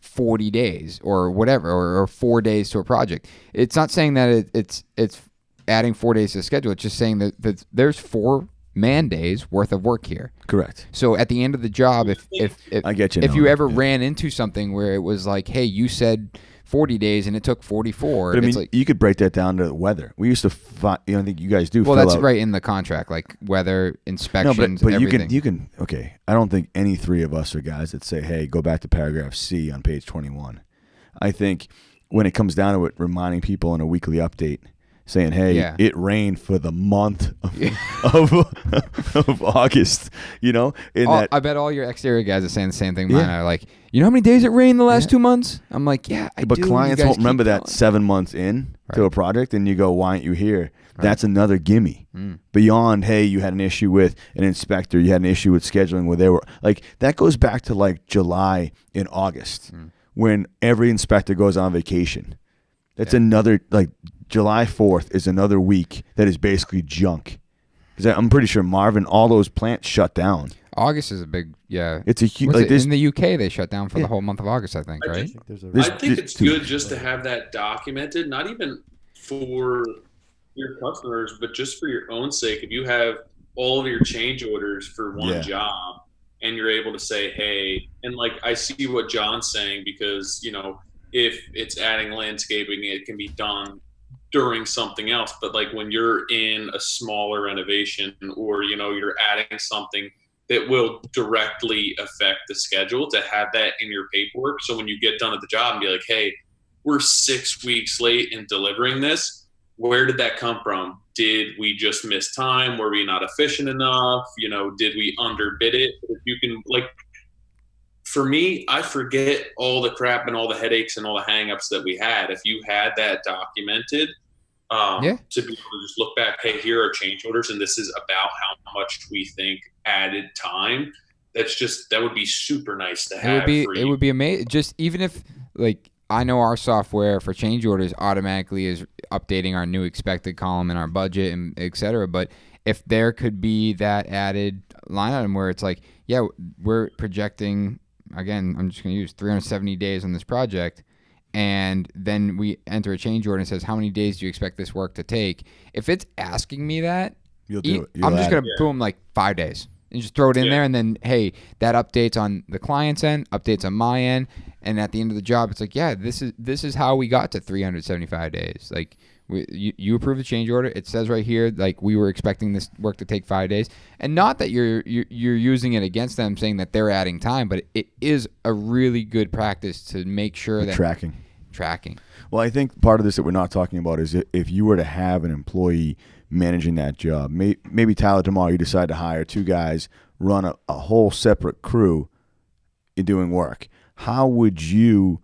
40 days or whatever, or 4 days to a project. It's not saying that it's adding 4 days to the schedule. It's just saying that there's 4 man days worth of work here. Correct. So at the end of the job, if I get you. if you ever ran into something where it was like, hey, you said 40 days and it took 44. But I mean, it's like, you could break that down to weather. We used to, I think you guys do. well, fill that's out, right in the contract, like weather, No, inspections, but everything. you can. Okay, I don't think any three of us are guys that say, "Hey, go back to paragraph C on page 21." I think when it comes down to it, reminding people in a weekly update, saying, "Hey, Yeah. it rained for the month of August," I bet all your exterior guys are saying the same thing. Mine are like, you know how many days it rained the last 2 months? I'm like, yeah, I But do. clients You guys won't remember keep that going. 7 months in to a project, and you go, "Why aren't you here?" That's another gimme. Beyond, hey, you had an issue with an inspector, you had an issue with scheduling where they were like, that goes back to like July and August when every inspector goes on vacation. That's another, like, July 4th is another week that is basically junk. Because I'm pretty sure Marvin, all those plants shut down. August is a big, yeah. It's a huge, What's like it? this. In the UK, they shut down for the whole month of August, I think, I right? just- There's a This- I think this it's too. good just to have that documented, not even for your customers, but just for your own sake. If you have all of your change orders for one Yeah. job and you're able to say, hey, and like I see what John's saying, because, if it's adding landscaping, it can be done during something else. But like when you're in a smaller renovation, or, you're adding something that will directly affect the schedule, to have that in your paperwork. So when you get done at the job and be like, hey, we're 6 weeks late in delivering this. Where did that come from? Did we just miss time? Were we not efficient enough? Did we underbid it? If you can, like, for me, I forget all the crap and all the headaches and all the hangups that we had. If you had that documented, to be able to just look back, hey, here are change orders, and this is about how much we think added time. That would be super nice to have. It would be amazing. Just even if, like, I know our software for change orders automatically is updating our new expected column in our budget and et cetera. But if there could be that added line item where it's like, yeah, we're projecting, again, I'm just going to use 370 days on this project, and then we enter a change order and it says, how many days do you expect this work to take? If it's asking me that, You'll do it. I'm just going to boom, like 5 days. And just throw it in there, and then, hey, that updates on the client's end, updates on my end, and at the end of the job, it's like, yeah, this is how we got to 375 days. Like, you approve the change order. It says right here, like, we were expecting this work to take 5 days, and not that you're using it against them, saying that they're adding time, but it is a really good practice to make sure that tracking. Well, I think part of this that we're not talking about is if you were to have an employee managing that job, maybe Tyler, tomorrow you decide to hire 2 guys, run a whole separate crew in doing work. How would you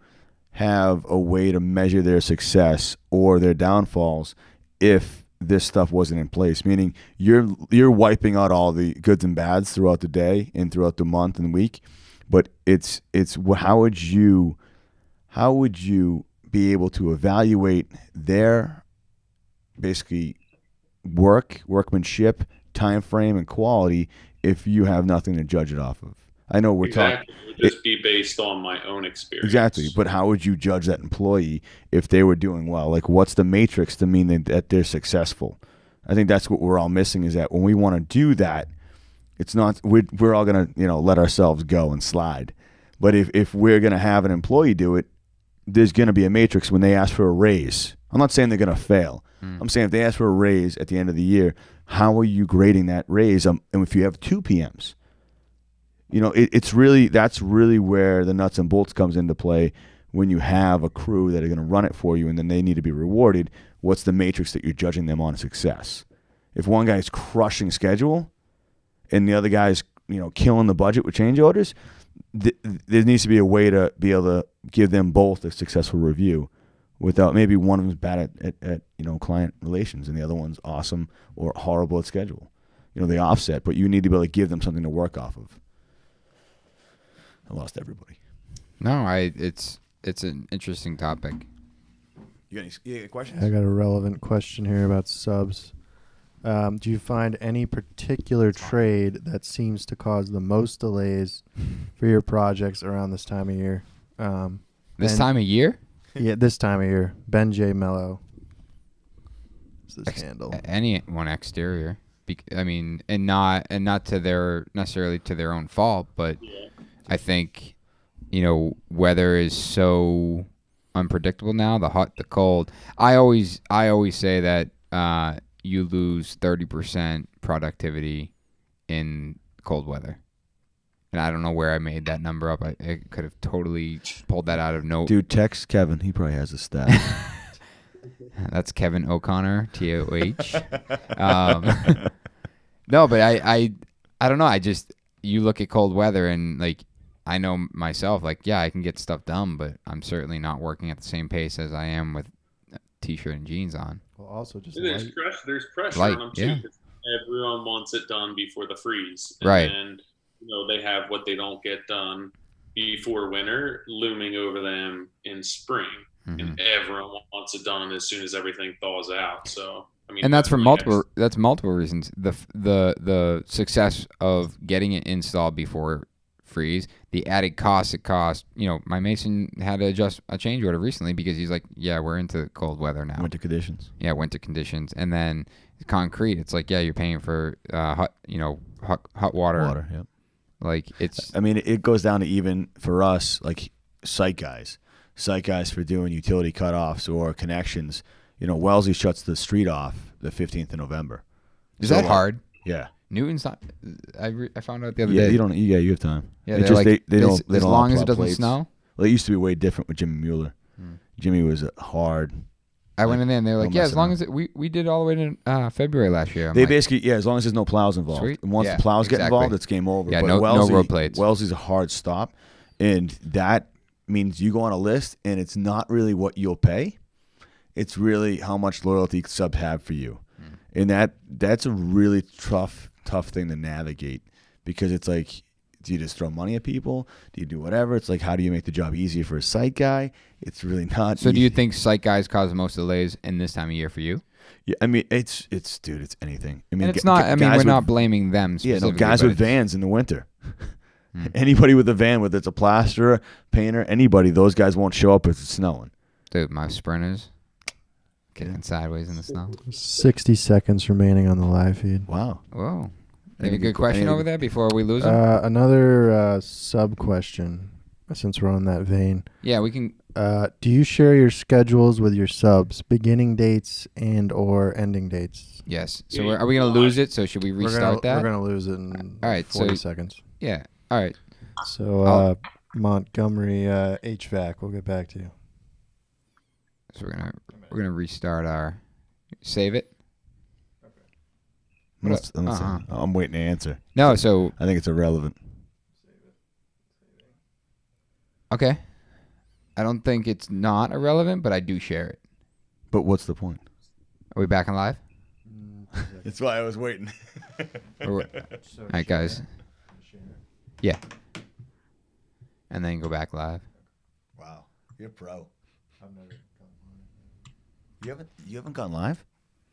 have a way to measure their success or their downfalls if this stuff wasn't in place? Meaning you're wiping out all the goods and bads throughout the day and throughout the month and week, but it's how would you be able to evaluate their basically workmanship, time frame, and quality if you have nothing to judge it off of? I know we're talking. It would just be based on my own experience. Exactly, but how would you judge that employee if they were doing well? Like, what's the matrix to mean that they're successful? I think that's what we're all missing, is that when we want to do that, it's not we're all gonna let ourselves go and slide. But if we're gonna have an employee do it, there's gonna be a matrix when they ask for a raise. I'm not saying they're gonna fail. I'm saying if they ask for a raise at the end of the year, how are you grading that raise? And if you have 2 PMs, that's really where the nuts and bolts comes into play. When you have a crew that are going to run it for you, and then they need to be rewarded, what's the matrix that you're judging them on success? If one guy's crushing schedule and the other guy's killing the budget with change orders, there needs to be a way to be able to give them both a successful review, without maybe one of them's bad at client relations and the other one's awesome or horrible at schedule. They offset, but you need to be able to give them something to work off of. I lost everybody. No, it's an interesting topic. You got any questions? I got a relevant question here about subs. Do you find any particular trade that seems to cause the most delays for your projects around this time of year? This time of year? Yeah, this time of year. Ben J. Mello. What's this handle? Anyone exterior. And not to their necessarily to their own fault, but I think, weather is so unpredictable now. The hot, the cold. I always say that you lose 30% productivity in cold weather. And I don't know where I made that number up. I could have totally pulled that out of no. Dude, text Kevin. He probably has a stat. That's Kevin O'Connor, TOH. No, but I don't know. You look at cold weather and I know myself, I can get stuff done, but I'm certainly not working at the same pace as I am with a t-shirt and jeans on. Well, also just there's pressure Light, on them too. yeah. 'Cause everyone wants it done before the freeze, Right. And they have what they don't get done before winter looming over them in spring, and everyone wants it done as soon as everything thaws out. So and that's for multiple reasons. The success of getting it installed before freeze, the added cost it cost. My mason had to adjust a change order recently because he's like, yeah, we're into cold weather now. Winter conditions. Yeah, winter conditions. And then concrete, it's like, yeah, you're paying for hot water. Yep. It goes down to, even for us, site guys for doing utility cutoffs or connections. Wellesley shuts the street off the 15th of November. Is that hard? Yeah. Newton's not. I found out the other day. You have time. Yeah, It's they're just they don't. as long as it doesn't plates. snow. Well, it used to be way different with Jimmy Mueller. Jimmy was hard. I went in there and they were like, don't yeah, mess as long around. as we did all the way to February last year. I'm They like, basically, as long as there's no plows involved. Sweet. And once Yeah, the plows get exactly. involved, it's game over. Yeah, But no road plates. Wellesley's a hard stop, and that means you go on a list, and it's not really what you'll pay. It's really how much loyalty subs have for you, and that's a really tough thing to navigate, because it's like, do you just throw money at people? Do you do whatever? It's like, how do you make the job easier for a site guy? It's really not. So do you think site guys cause the most delays in this time of year for you? Yeah, it's anything. And it's not. We're not blaming them. Yeah, no, specifically, guys but with vans in the winter. Anybody with a van, whether it's a plasterer, painter, anybody, those guys won't show up if it's snowing. Dude, my sprinters kicking sideways in the snow. 60 seconds remaining on the live feed. Wow. Whoa. Any good question over there before we lose them? Another sub question, since we're on that vein. Yeah, we can. Do you share your schedules with your subs, beginning dates and or ending dates? Yes. So are we going to lose it? So should we restart that? We're going to lose it in all right, 40 seconds. Yeah. All right. So Montgomery HVAC, we'll get back to you. So we're gonna restart our. Save it. I'm waiting to answer. No, so I think it's irrelevant. okay. I don't think it's not irrelevant, but I do share it. But what's the point? Are we back on live? That's why I was waiting. All right, guys. Yeah. And then go back live. Wow, you're a pro. You haven't gone live?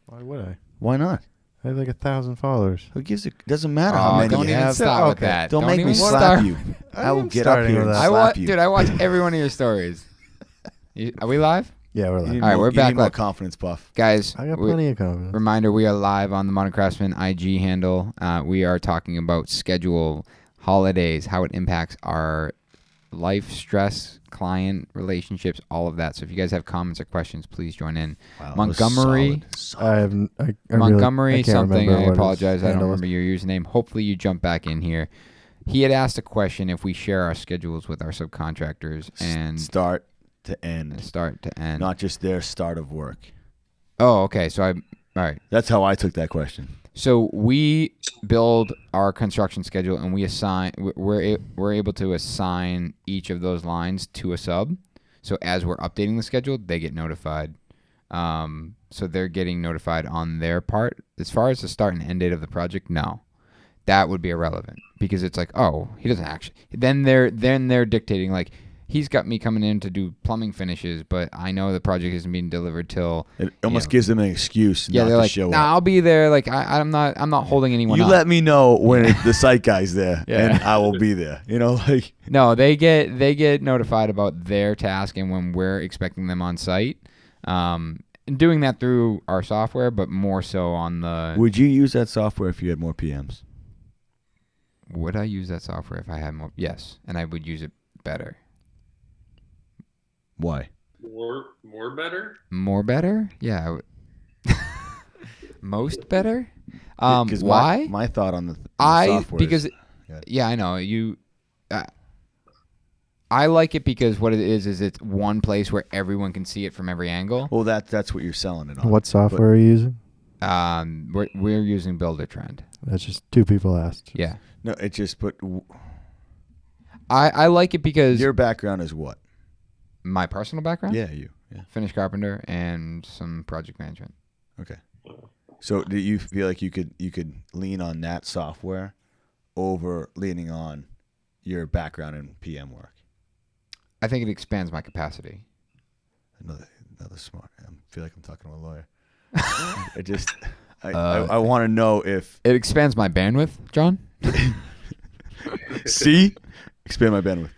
Why would I? Why not? I have like 1,000 followers. Who gives it? Doesn't matter how many don't you even have. start with Okay. that. Don't make even me slap start. you. I will am get up starting here with and that. slap you. Dude, I watch every one of your stories. Are we live? Yeah, we're You live. need All right, more- we're you back need more live. confidence, Puff. Guys, I got plenty of confidence. reminder, we are live on the Modern Craftsman IG handle. We are talking about schedule, holidays, how it impacts our life, stress, client relationships, all of that. So if you guys have comments or questions, please join in. Wow, Montgomery, solid. I Montgomery really, I can't something. remember I what his apologize. I don't handle is. remember your username. Hopefully you jump back in here. He had asked a question if we share our schedules with our subcontractors and Start to end, start to end. not just their start of work. Oh, okay. So all right. That's how I took that question. So we build our construction schedule, and we assign. We're able to assign each of those lines to a sub. So as we're updating the schedule, they get notified. So they're getting notified on their part. As far as the start and end date of the project, no, that would be irrelevant because it's like, oh, he doesn't actually. Then they're dictating like he's got me coming in to do plumbing finishes, but I know the project isn't being delivered till. It almost gives them an excuse not they're to like, show nah, up. I'll be there. Like I'm not holding anyone You up. let me know when the site guy's there, Yeah. and I will be there. Like No, they get notified about their task and when we're expecting them on site. And doing that through our software, but more so on the. Would you use that software if you had more PMs? Would I use that software if I had more? Yes, and I would use it better. More better? More better? Yeah. I would. Most better? 'Cause Why? My thought on the software because is, yeah, I know you. I like it because what it is it's one place where everyone can see it from every angle. well, that's what you're selling it on. What software are you using? We're using Builder Trend. That's just two people asked. Yeah. No, it just put. I like it because Your background is what? my personal background. Yeah, you. Yeah. Finish carpenter and some project management. Okay. So, do you feel like you could lean on that software over leaning on your background in PM work? I think it expands my capacity. Another smart. I feel like I'm talking to a lawyer. I want to know if It expands my bandwidth, John. expand my bandwidth.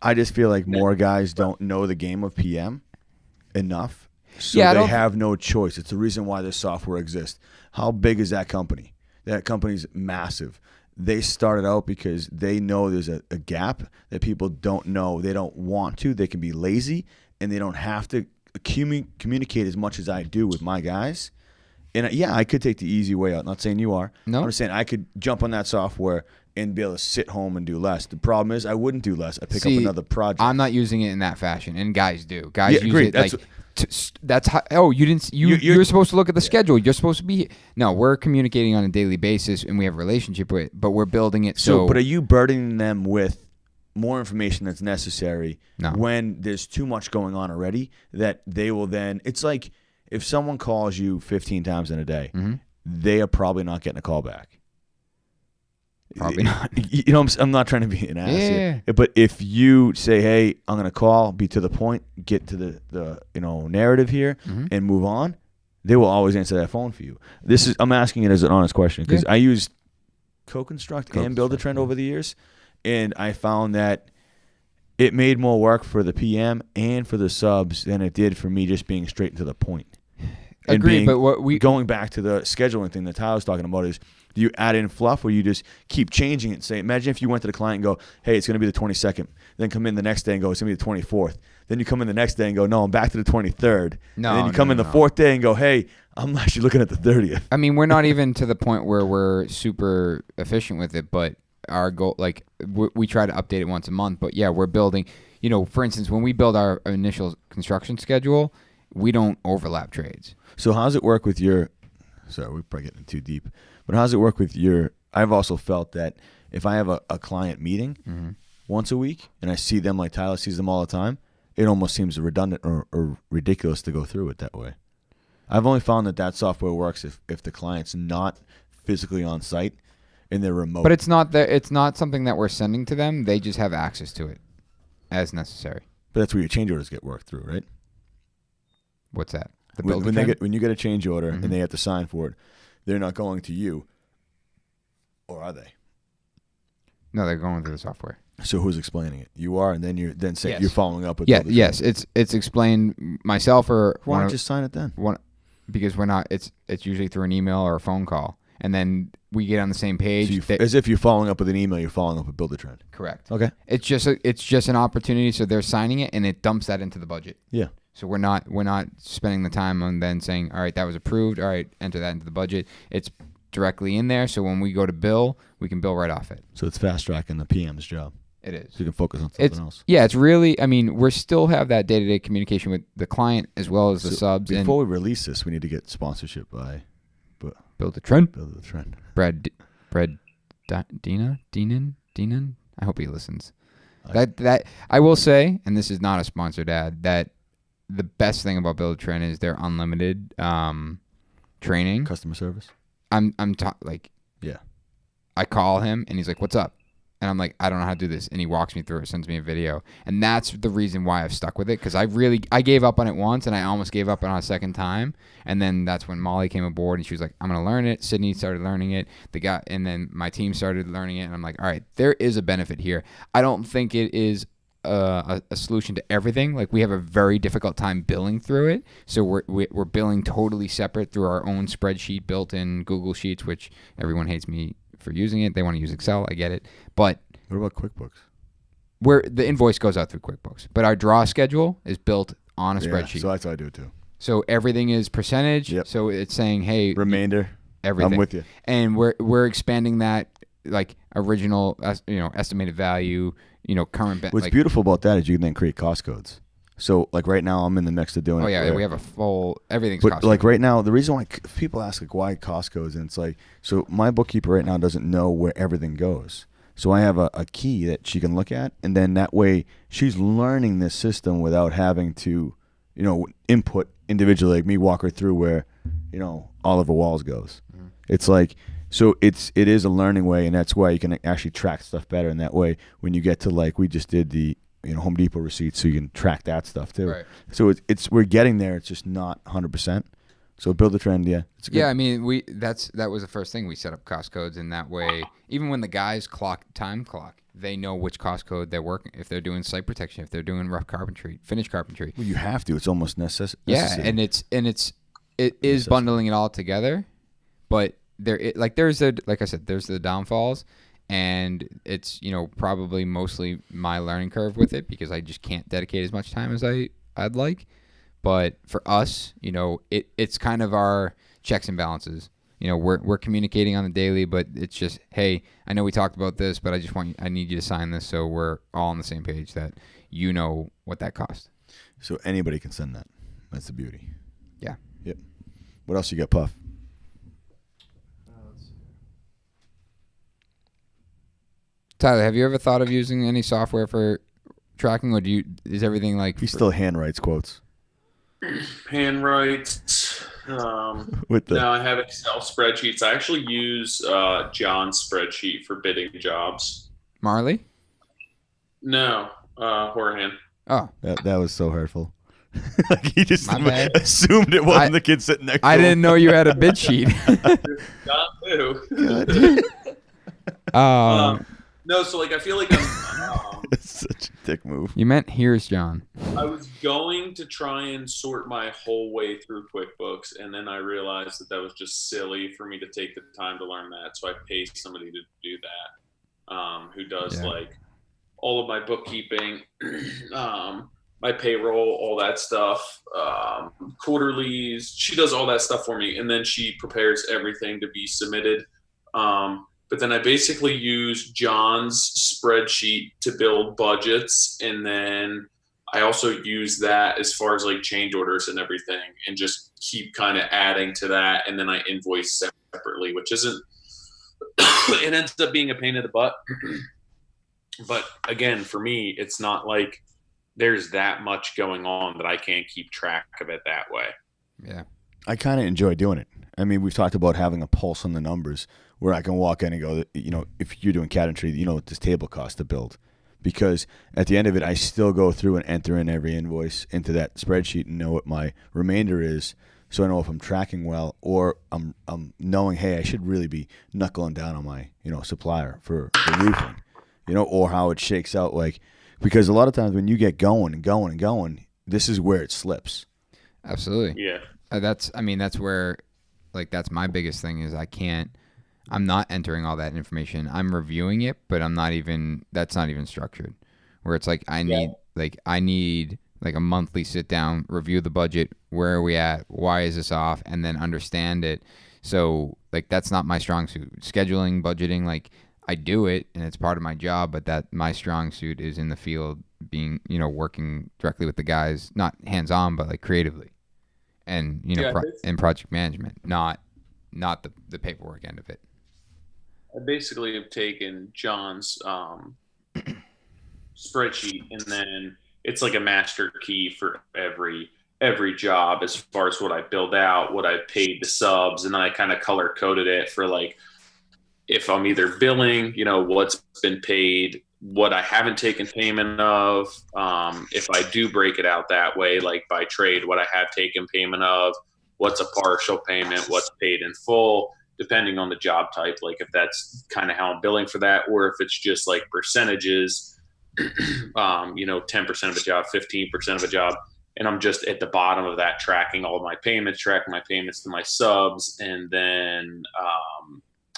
I just feel like more guys don't know the game of PM enough, so they have no choice. It's the reason why this software exists. How big is that company? That company's massive. They started out because they know there's a gap that people don't know. They don't want to. They can be lazy, and they don't have to communicate as much as I do with my guys. And yeah, I could take the easy way out. Not saying you are. No. I'm just saying I could jump on that software and be able to sit home and do less. The problem is I wouldn't do less. I'd pick up another project. I'm not using it in that fashion, and guys do. Guys use agreed. it that's how. Oh, you didn't. You're supposed to look at the schedule. You're supposed to be. No, we're communicating on a daily basis, and we have a relationship with it, but we're building it. But are you burdening them with more information that's necessary when there's too much going on already that they will then? It's like if someone calls you 15 times in a day, they are probably not getting a call back. Probably not. I'm not trying to be an ass Yeah. here. But if you say, hey, I'm going to call, be to the point, get to the narrative here, and move on, they will always answer that phone for you. I'm asking it as an honest question because I used Co-Construct and Build-A-Trend over the years, and I found that it made more work for the PM and for the subs than it did for me just being straight to the point. Agreed, but going back to the scheduling thing that Tyler's talking about is, do you add in fluff or you just keep changing it and say, imagine if you went to the client and go, hey, it's going to be the 22nd, then come in the next day and go, it's going to be the 24th. Then you come in the next day and go, no, I'm back to the 23rd. No, and then you come in the fourth day and go, hey, I'm actually looking at the 30th. I mean, we're not even to the point where we're super efficient with it, but our goal, like we try to update it once a month. But yeah, we're building, for instance, when we build our initial construction schedule, we don't overlap trades. So how's it work with your, sorry, we're probably getting too deep, but how's it work with your, I've also felt that if I have a client meeting once a week and I see them like Tyler sees them all the time, it almost seems redundant or ridiculous to go through it that way. I've only found that software works if the client's not physically on site and they're remote. But it's not something that we're sending to them. They just have access to it as necessary. But that's where your change orders get worked through, right? What's that? When you get a change order and they have to sign for it, they're not going to you, or are they? No, they're going through the software. So who's explaining it? You are, and then you're following up with. Yes, it's explained myself or. Why not just sign it then? Because we're not. It's usually through an email or a phone call, and then we get on the same page. So as if you're following up with an email, you're following up with Build-A-Trend. Correct. Okay. It's just an opportunity. So they're signing it, and it dumps that into the budget. Yeah. So we're not spending the time on then saying, all right, that was approved. All right, enter that into the budget. It's directly in there. So when we go to bill, we can bill right off it. So it's fast tracking the PM's job. It is. So you can focus on something else. Yeah, it's really. I mean, we still have that day-to-day communication with the client as well as the subs. Before we release this, we need to get sponsorship by Build-A-Trend. Build-A-Trend. Brad Deenan. I hope he listens. That I will say, and this is not a sponsored ad, that the best thing about Build-A-Trend is their unlimited training. Customer service. Yeah. I call him and he's like, "What's up?" And I'm like, I don't know how to do this. And he walks me through it, sends me a video. And that's the reason why I've stuck with it. Because I gave up on it once and I almost gave up on it a second time. And then that's when Molly came aboard and she was like, I'm going to learn it. Sydney started learning it. And then my team started learning it. And I'm like, all right, there is a benefit here. I don't think it is a solution to everything. Like, we have a very difficult time billing through it. So we're billing totally separate through our own spreadsheet built in Google Sheets, which everyone hates me for using it. They want to use Excel. I get it. But What about QuickBooks? where the invoice goes out through QuickBooks, but our draw schedule is built on a spreadsheet. So that's how I do it too. So everything is percentage. Yep. So it's saying, hey, Remainder. everything. I'm with you. And we're expanding that, like, original, estimated value, current. What's beautiful about that is you can then create cost codes. So, like, right now, I'm in the mix of doing it. Oh, yeah, where, we have a full, everything's but cost like code. right now, the reason why people ask, like, why cost codes, and it's like, so my bookkeeper right now doesn't know where everything goes. So I have a key that she can look at, and then that way she's learning this system without having to, input individually, like me walk her through where, all of her walls goes. Mm-hmm. It's like, so it is a learning way, and that's why you can actually track stuff better. And that way, when you get to, like, we just did the Home Depot receipts, so you can track that stuff too. Right. So it's we're getting there. It's just not 100%. So build the trend, yeah. It's good. Yeah, I mean, that was the first thing. We set up cost codes, and that way, even when the guys time clock, they know which cost code they're working. If they're doing site protection, if they're doing rough carpentry, finished carpentry. Well, you have to. It's almost necessary. Yeah, and it is bundling it all together, but there's the downfalls, and it's probably mostly my learning curve with it because I just can't dedicate as much time as I'd like. But for us, it's kind of our checks and balances. We're communicating on the daily, but it's just, hey, I know we talked about this, but I need you to sign this so we're all on the same page that you know what that cost. So anybody can send that. That's the beauty. Yeah. Yep. What else you got, Puff? Tyler, have you ever thought of using any software for tracking, or is everything like... He still handwrites quotes. Handwrites. No, I have Excel spreadsheets. I actually use John's spreadsheet for bidding jobs. Marley? No, Horahan. Oh. That was so hurtful. Like, he just assumed it wasn't the kid sitting next to him. I didn't know you had a bid sheet. No, so, like, I feel like I'm it's such a dick move. You meant here's John. I was going to try and sort my whole way through QuickBooks, and then I realized that was just silly for me to take the time to learn that. So I paid somebody to do that, who does like all of my bookkeeping, my payroll, all that stuff, quarterlies. She does all that stuff for me, and then she prepares everything to be submitted. But then I basically use John's spreadsheet to build budgets. And then I also use that as far as like change orders and everything, and just keep kind of adding to that. And then I invoice separately, which isn't, it ends up being a pain in the butt. But again, for me, it's not like there's that much going on that I can't keep track of it that way. Yeah. I kind of enjoy doing it. I mean, we've talked about having a pulse on the numbers where I can walk in and go, if you're doing cabinetry, what this table costs to build. Because at the end of it, I still go through and enter in every invoice into that spreadsheet and know what my remainder is, so I know if I'm tracking well, or I'm knowing, hey, I should really be knuckling down on my supplier for the roofing, or how it shakes out. Like, because a lot of times when you get going and going and going, this is where it slips. Absolutely. Yeah. That's where, like, that's my biggest thing is I'm not entering all that information. I'm reviewing it, but that's not even structured. Where it's like I need a monthly sit down, review the budget, where are we at, why is this off, and then understand it. So, like, that's not my strong suit. Scheduling, budgeting, like, I do it and it's part of my job, but that my strong suit is in the field, being, working directly with the guys, not hands on, but like creatively. And in project management, not the paperwork end of it. I basically have taken John's spreadsheet, and then it's like a master key for every job as far as what I build out, what I paid the subs, and then I kind of color coded it for like if I'm either billing, what's been paid, what I haven't taken payment of. If I do break it out that way, like by trade, what I have taken payment of, what's a partial payment, what's paid in full, depending on the job type. Like if that's kind of how I'm billing for that, or if it's just like percentages, 10% of a job, 15% of a job. And I'm just at the bottom of that, tracking all of my payments, tracking my payments to my subs, and then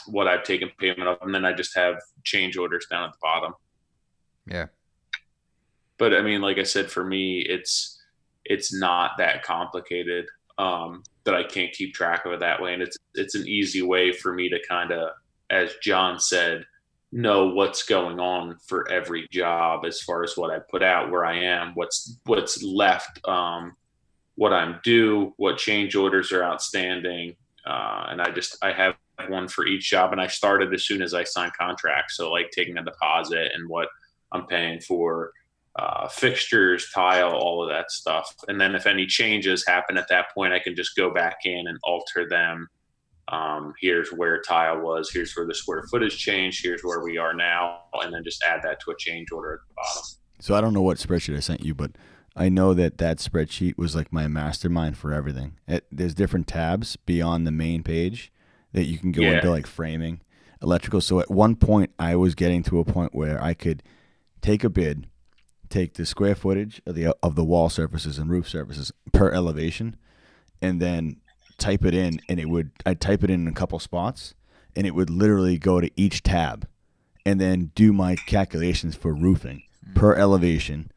what I've taken payment of. And then I just have change orders down at the bottom. Yeah. But I mean, like I said, for me, it's not that complicated that I can't keep track of it that way. And it's an easy way for me to kind of, as John said, know what's going on for every job as far as what I put out, where I am, what's left, what I'm due, what change orders are outstanding. And I have one for each job, and I started as soon as I signed contracts. So like taking a deposit and what I'm paying for fixtures, tile, all of that stuff. And then if any changes happen at that point, I can just go back in and alter them. Here's where tile was, here's where the square footage changed, here's where we are now, and then just add that to a change order at the bottom. So I don't know what spreadsheet I sent you, but I know that spreadsheet was like my mastermind for everything. There's different tabs beyond the main page that you can go into, like framing, electrical. So at one point I was getting to a point where I could take a bid, take the square footage of the wall surfaces and roof surfaces per elevation, and then type it in, and I'd type it in a couple spots, and it would literally go to each tab and then do my calculations for roofing per elevation,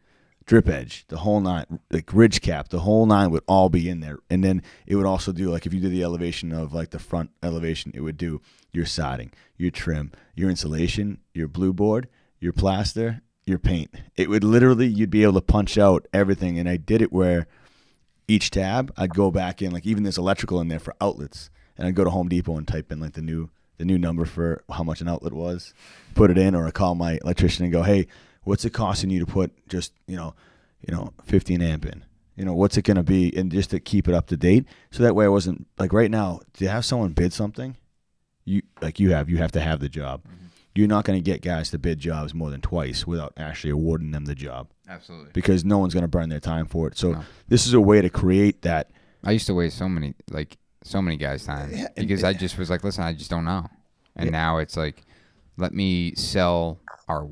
drip edge, the whole nine, like ridge cap, the whole nine would all be in there. And then it would also do, like if you did the elevation of like the front elevation, it would do your siding, your trim, your insulation, your blue board, your plaster, your paint. It would literally, you'd be able to punch out everything. And I did it where each tab, I'd go back in, like even there's electrical in there for outlets, and I'd go to Home Depot and type in like the new number for how much an outlet was, put it in, or I call my electrician and go, hey, what's it costing you to put just 15 amp in? What's it going to be? And just to keep it up to date, so that way I wasn't like, right now to have someone bid something, you have to have the job. Mm-hmm. You're not going to get guys to bid jobs more than twice without actually awarding them the job. Absolutely. Because no one's going to burn their time for it. So This is a way to create that. I used to waste so many guys' time because I just was like, listen, I just don't know. And now it's like, let me sell our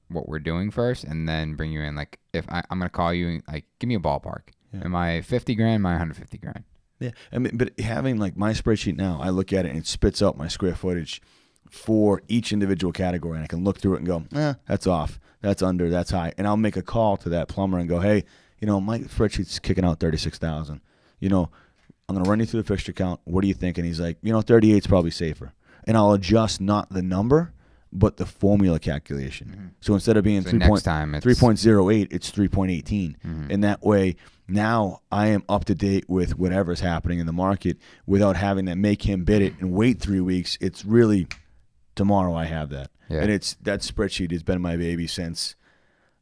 what we're doing first, and then bring you in. Like if I'm going to call you, like give me a ballpark. Yeah. Am I 50 grand? Am I 150 grand? Yeah. I mean, but having like my spreadsheet now, I look at it and it spits out my square footage for each individual category, and I can look through it and go, that's off, that's under, that's high, and I'll make a call to that plumber and go, hey, my spreadsheet's kicking out 36,000. I'm gonna run you through the fixture count. What do you think? And he's like, 38 is probably safer, and I'll adjust not the number but the formula calculation. Mm-hmm. So instead of being 3.08, it's 3.18, mm-hmm. and that way now I am up to date with whatever's happening in the market without having to make him bid it and wait 3 weeks. It's really tomorrow I have that. Yeah. And that spreadsheet has been my baby since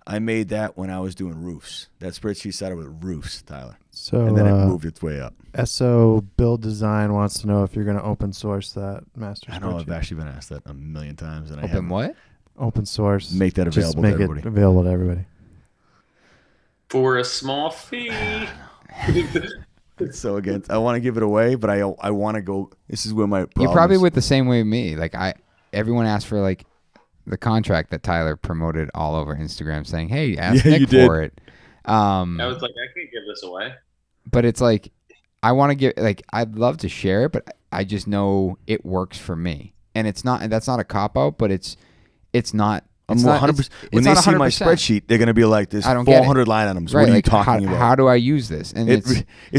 I made that when I was doing roofs. That spreadsheet started with roofs, Tyler. So and then it moved its way up. SO Build Design wants to know if you're going to open source that master spreadsheet. I know I've actually been asked that a million times. And open what? Open source. Make that available to everybody. Just make it available to everybody. For a small fee. So again, I want to give it away, but I want to go. This is where my problem You probably is. went the same way with me. Like everyone asked for like the contract that Tyler promoted all over Instagram, saying, "Hey, ask Nick for it." I was like, I can't give this away. But it's like, I want to give. Like, I'd love to share it, but I just know it works for me, and it's not. And that's not a cop out, but it's not. I'm 100%. When they see my spreadsheet, they're going to be like, "There's 400 line items. Right, what are you talking about? How do I use this?" And it's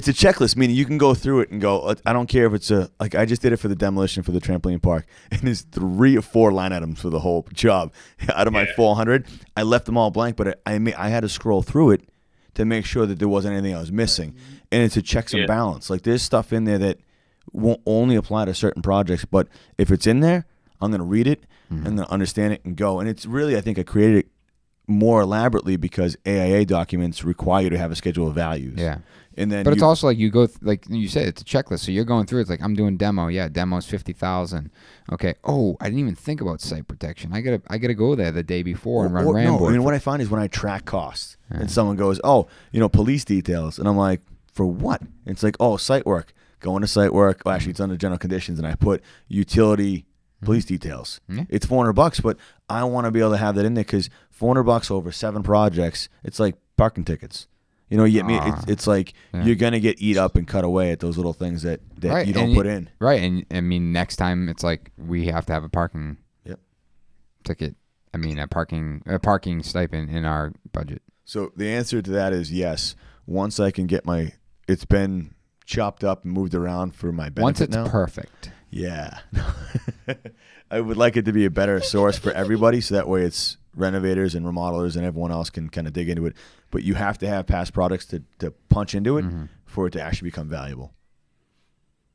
a checklist. Meaning you can go through it and go, "I don't care if it's like I just did it for the demolition for the trampoline park, and there's 3 or 4 line items for the whole job. Out of my 400, I left them all blank, but I had to scroll through it to make sure that there wasn't anything I was missing. And it's a checks and balance. Like there's stuff in there that won't only apply to certain projects, but if it's in there, I'm going to read it and then understand it and go. And it's really, I think I created more elaborately because AIA documents require you to have a schedule of values. Yeah. And then But it's also like you go, like you said, it's a checklist. So you're going through, it's like, I'm doing demo. Yeah, demo's 50,000. Okay. Oh, I didn't even think about site protection. I gotta go there the day before and run Rambo. No, I mean, what I find is when I track costs and someone goes, oh, police details. And I'm like, for what? And it's like, oh, site work. Go into site work. Oh, actually, it's under general conditions. And I put utility police details. Yeah. It's $400, but I want to be able to have that in there because $400 over 7 projects, it's like parking tickets. You get me? It's like you're going to get eat up and cut away at those little things that right. you don't put in. Right. And I mean, next time it's like we have to have a parking ticket. I mean, a parking stipend in our budget. So the answer to that is yes. Once I can get it's been chopped up and moved around for my benefit. Once it's now. Perfect. Yeah. I would like it to be a better source for everybody so that way it's renovators and remodelers and everyone else can kind of dig into it. But you have to have past products to punch into it for it to actually become valuable.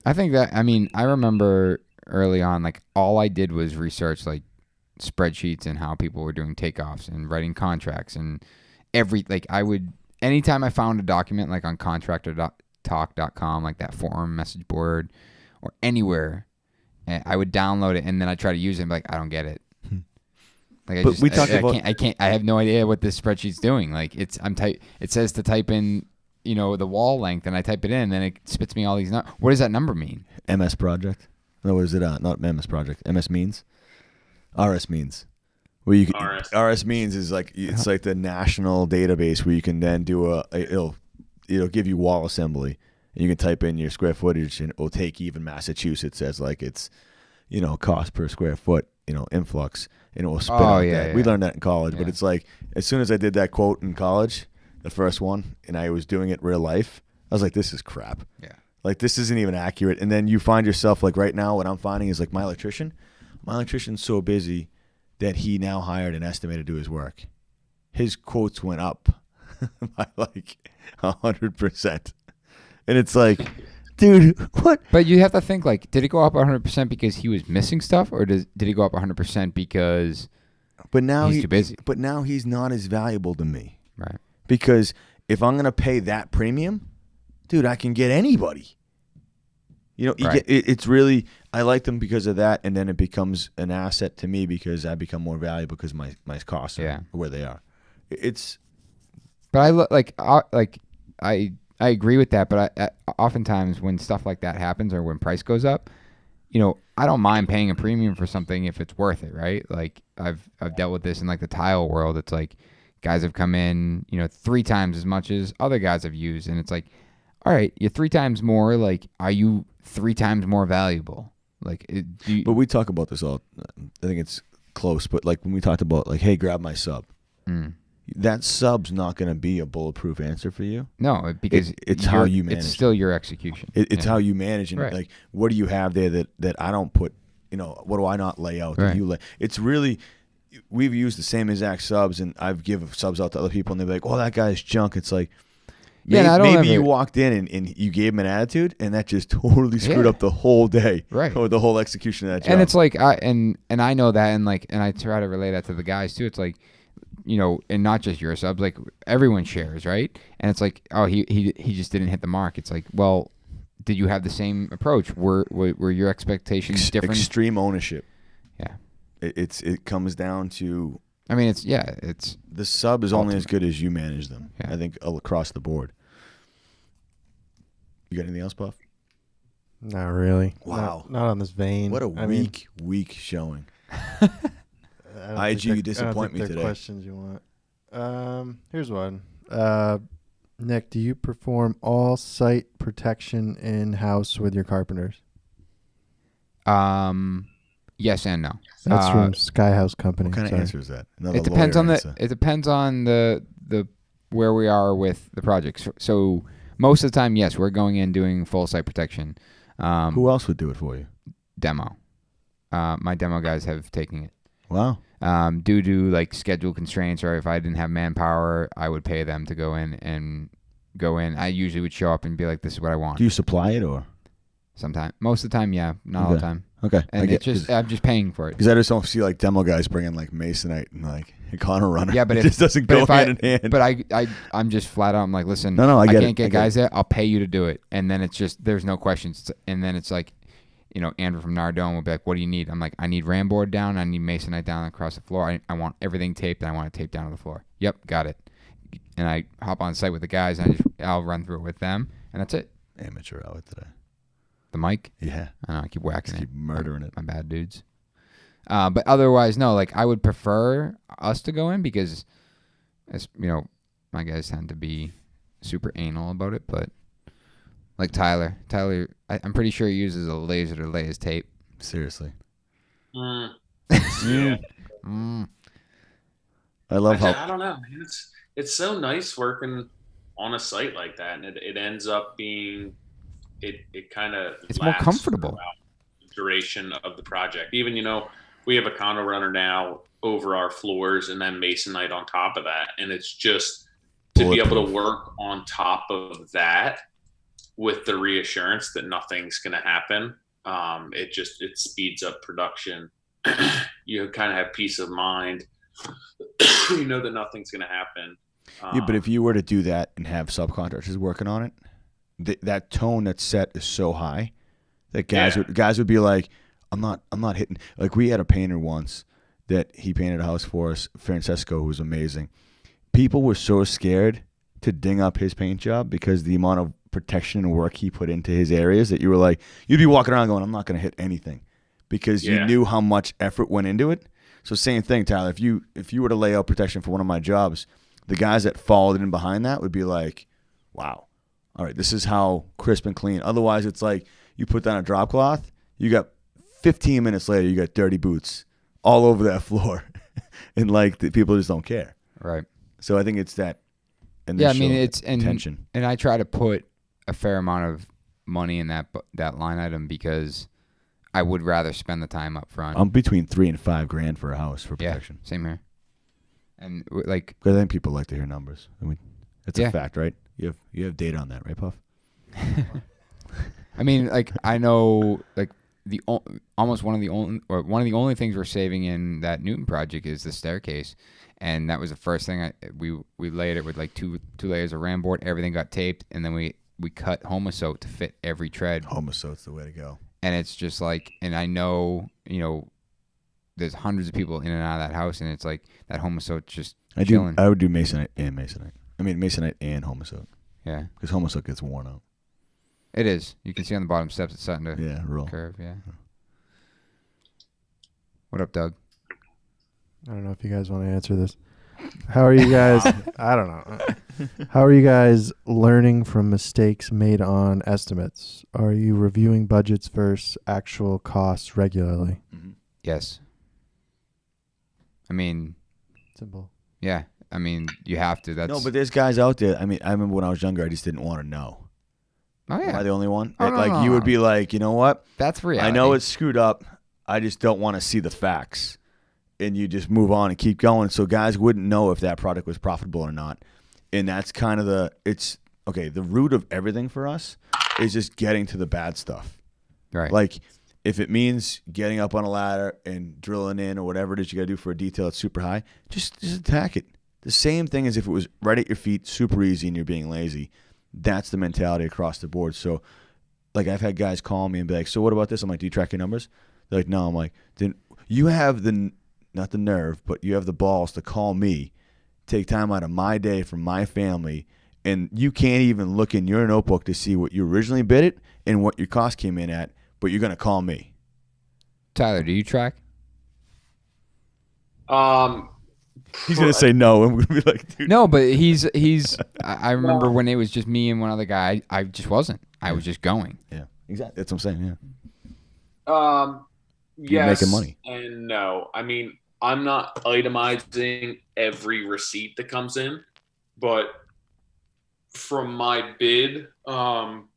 I think that, I mean, I remember early on, like all I did was research like spreadsheets and how people were doing takeoffs and writing contracts and anytime I found a document like on contractor.talk.com, like that forum message board or anywhere, I would download it and then I try to use it and be like, I don't get it. Like I have no idea what this spreadsheet's doing. Like it says to type in, the wall length and I type it in and then it spits me all these numbers. What does that number mean? MS project? No, is it not MS project? MS means? RS means. Where you can, RS means is like it's like the national database where you can then do it'll give you wall assembly and you can type in your square footage and it will take even Massachusetts as like it's cost per square foot influx and it will spit out that. Yeah. We learned that in college, but it's like as soon as I did that quote in college, the first one, and I was doing it real life, I was like, this is crap. Yeah. Like this isn't even accurate. And then you find yourself like right now what I'm finding is like my electrician's so busy that he now hired an estimator to do his work. His quotes went up by like 100%. And it's like, dude, what? But you have to think like, did it go up 100% because he was missing stuff or did it go up 100% because he's too busy? But now he's not as valuable to me. Right. Because if I'm going to pay that premium, dude, I can get anybody. Right. It's really, I like them because of that, and then it becomes an asset to me because I become more valuable because my costs are where they are. But I agree with that, but I oftentimes when stuff like that happens or when price goes up, I don't mind paying a premium for something if it's worth it, right? Like I've dealt with this in like the tile world. It's like guys have come in, 3 times as much as other guys have used, and it's like, all right, you're 3 times more. Like, are you 3 times more valuable? Like, but we talk about this all. I think it's close, but like when we talked about like, hey, grab my sub. That sub's not going to be a bulletproof answer for you. No, because it's how you manage. It's still your execution. It's how you manage, and like, what do you have there that I don't put? What do I not lay out that you lay? It's really. We've used the same exact subs, and I've given subs out to other people, and they're like, "Oh, that guy's junk." It's like, maybe you walked in and you gave him an attitude, and that just totally screwed up the whole day, or the whole execution of that job. And it's like, I know that, and I try to relay that to the guys too. It's like, and not just your subs, like everyone shares, right? And it's like, oh, he just didn't hit the mark. It's like, well, did you have the same approach? Were your expectations different? Extreme ownership. Yeah. It comes down to. I mean, it's the sub is only as good as you manage them. Yeah. I think across the board. You got anything else, Puff? Not really. Wow. Not on this vein. What a weak showing. IG, you disappoint me today. Questions you want? Here's one. Nick, do you perform all site protection in house with your carpenters? Yes and no. That's from Sky House Company. What kind of answer is that? It depends on the where we are with the project. So most of the time, yes, we're going in doing full site protection. Who else would do it for you? Demo. My demo guys have taken it. Wow. Due to like schedule constraints, or if I didn't have manpower, I would pay them to go in. I usually would show up and be like, "This is what I want." Do you supply it or? Sometimes, most of the time, yeah, not all the time. Okay. I And get I'm just paying for it. because I just don't see like demo guys bringing like masonite and like a corner runner. Yeah, but it if, just doesn't but go if hand in hand. But I'm just flat out. I'm like, listen, No, I get can't it. get guys there. I'll pay you to do it. And then it's just there's no questions. And then it's like, Andrew from Nardone will be like, what do you need? I'm like, I need ram board down. I need masonite down across the floor. I want everything taped. And I want it taped down to the floor. Yep, got it. And I hop on site with the guys. And I'll run through it with them. And that's it. Amateur hour today. The mic? Yeah. I know, I keep whacking Just keep murdering it. My bad dudes. But otherwise, no. Like I would prefer us to go in because, my guys tend to be super anal about it. But like Tyler, I'm pretty sure he uses a laser to lay his tape. Seriously. Yeah. I love how I don't know, man. It's so nice working on a site like that, and it ends up being it kind of it's more comfortable the duration of the project. Even we have a condo runner now over our floors, and then masonite on top of that, and it's just to be able to work on top of that with the reassurance that nothing's going to happen. It speeds up production. You kind of have peace of mind. You know that nothing's going to happen. Yeah, but if you were to do that and have subcontractors working on it, that tone that's set is so high that guys would be like, I'm not hitting. Like we had a painter once that he painted a house for us, Francesco, who was amazing. People were so scared to ding up his paint job because the amount of protection and work he put into his areas that you were like, you'd be walking around going, I'm not going to hit anything because you knew how much effort went into it. So same thing, Tyler. If you were to lay out protection for one of my jobs, the guys that followed in behind that would be like, wow, all right, this is how crisp and clean. Otherwise, it's like you put down a drop cloth, you got 15 minutes later, you got dirty boots all over that floor. And like the people just don't care. Right. So I think it's that initial tension. And I try to put a fair amount of money in that line item because I would rather spend the time up front. I'm between $3,000 and $5,000 for a house for protection. Same here. And like, because I think people like to hear numbers. I mean, it's a fact, right? You have data on that, right, Puff? I mean, like I know, like one of the only things we're saving in that Newton project is the staircase, and that was the first thing we laid it with like two layers of ram board. Everything got taped, and then we cut homosote to fit every tread. Homosote's the way to go. And it's just like, and I know, there's hundreds of people in and out of that house, and it's like that homosote just chilling. I would do masonite and masonite. I mean, masonite and homosote. Yeah. Because homosote gets worn out. It is. You can see on the bottom steps it's starting to roll. Curve, yeah. What up, Doug? I don't know if you guys want to answer this. How are you guys? I don't know. How are you guys learning from mistakes made on estimates? Are you reviewing budgets versus actual costs regularly? Mm-hmm. Yes. I mean, simple. Yeah. I mean, you have to. No, but there's guys out there. I mean, I remember when I was younger, I just didn't want to know. Oh, yeah. Am I the only one? Oh, no. You would be like, you know what? That's reality. I know it's screwed up. I just don't want to see the facts. And you just move on and keep going. So guys wouldn't know if that product was profitable or not. And that's kind of the root of everything for us is just getting to the bad stuff. Right. Like if it means getting up on a ladder and drilling in or whatever it is you got to do for a detail that's super high, just attack it. The same thing as if it was right at your feet, super easy, and you're being lazy. That's the mentality across the board. So, like, I've had guys call me and be like, so what about this? I'm like, do you track your numbers? They're like, no. I'm like, then you have not the nerve, but you have the balls to call me, take time out of my day from my family, and you can't even look in your notebook to see what you originally bid it and what your cost came in at, but you're going to call me. Tyler, do you track? He's going to say no, and we're going to be like, dude. No, but he's. I remember when it was just me and one other guy, I just wasn't. I was just going. Yeah, exactly. That's what I'm saying, yeah. You're yes making money. And no. I mean, I'm not itemizing every receipt that comes in, but from my bid, I'm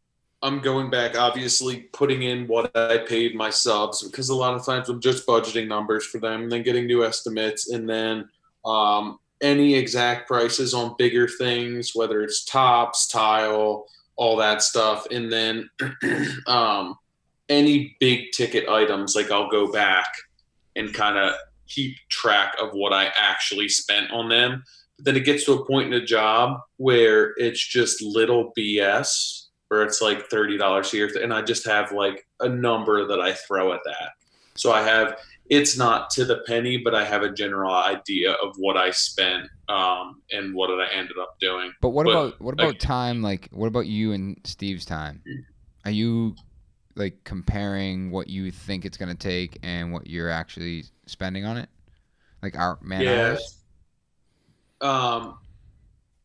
going back, obviously putting in what I paid my subs, because a lot of times I'm just budgeting numbers for them and then getting new estimates, and then any exact prices on bigger things, whether it's tops, tile, all that stuff. And then any big ticket items, like I'll go back and kind of keep track of what I actually spent on them. But then it gets to a point in a job where it's just little BS, where it's like $30 here, and I just have like a number that I throw at that. So it's not to the penny, but I have a general idea of what I spent and what I ended up doing. But what about time? Like, what about you and Steve's time? Are you like comparing what you think it's gonna take and what you're actually spending on it? Like our man hours?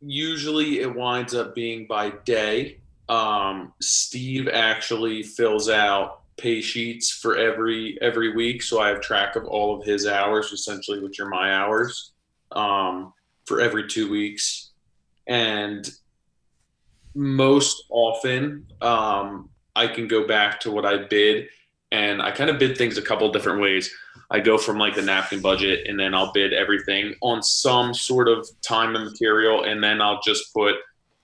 Usually it winds up being by day. Steve actually fills out pay sheets for every week, so I have track of all of his hours, essentially, which are my hours, for every 2 weeks. And most often, I can go back to what I bid, and I kind of bid things a couple different ways. I go from like the napkin budget, and then I'll bid everything on some sort of time and material, and then I'll just put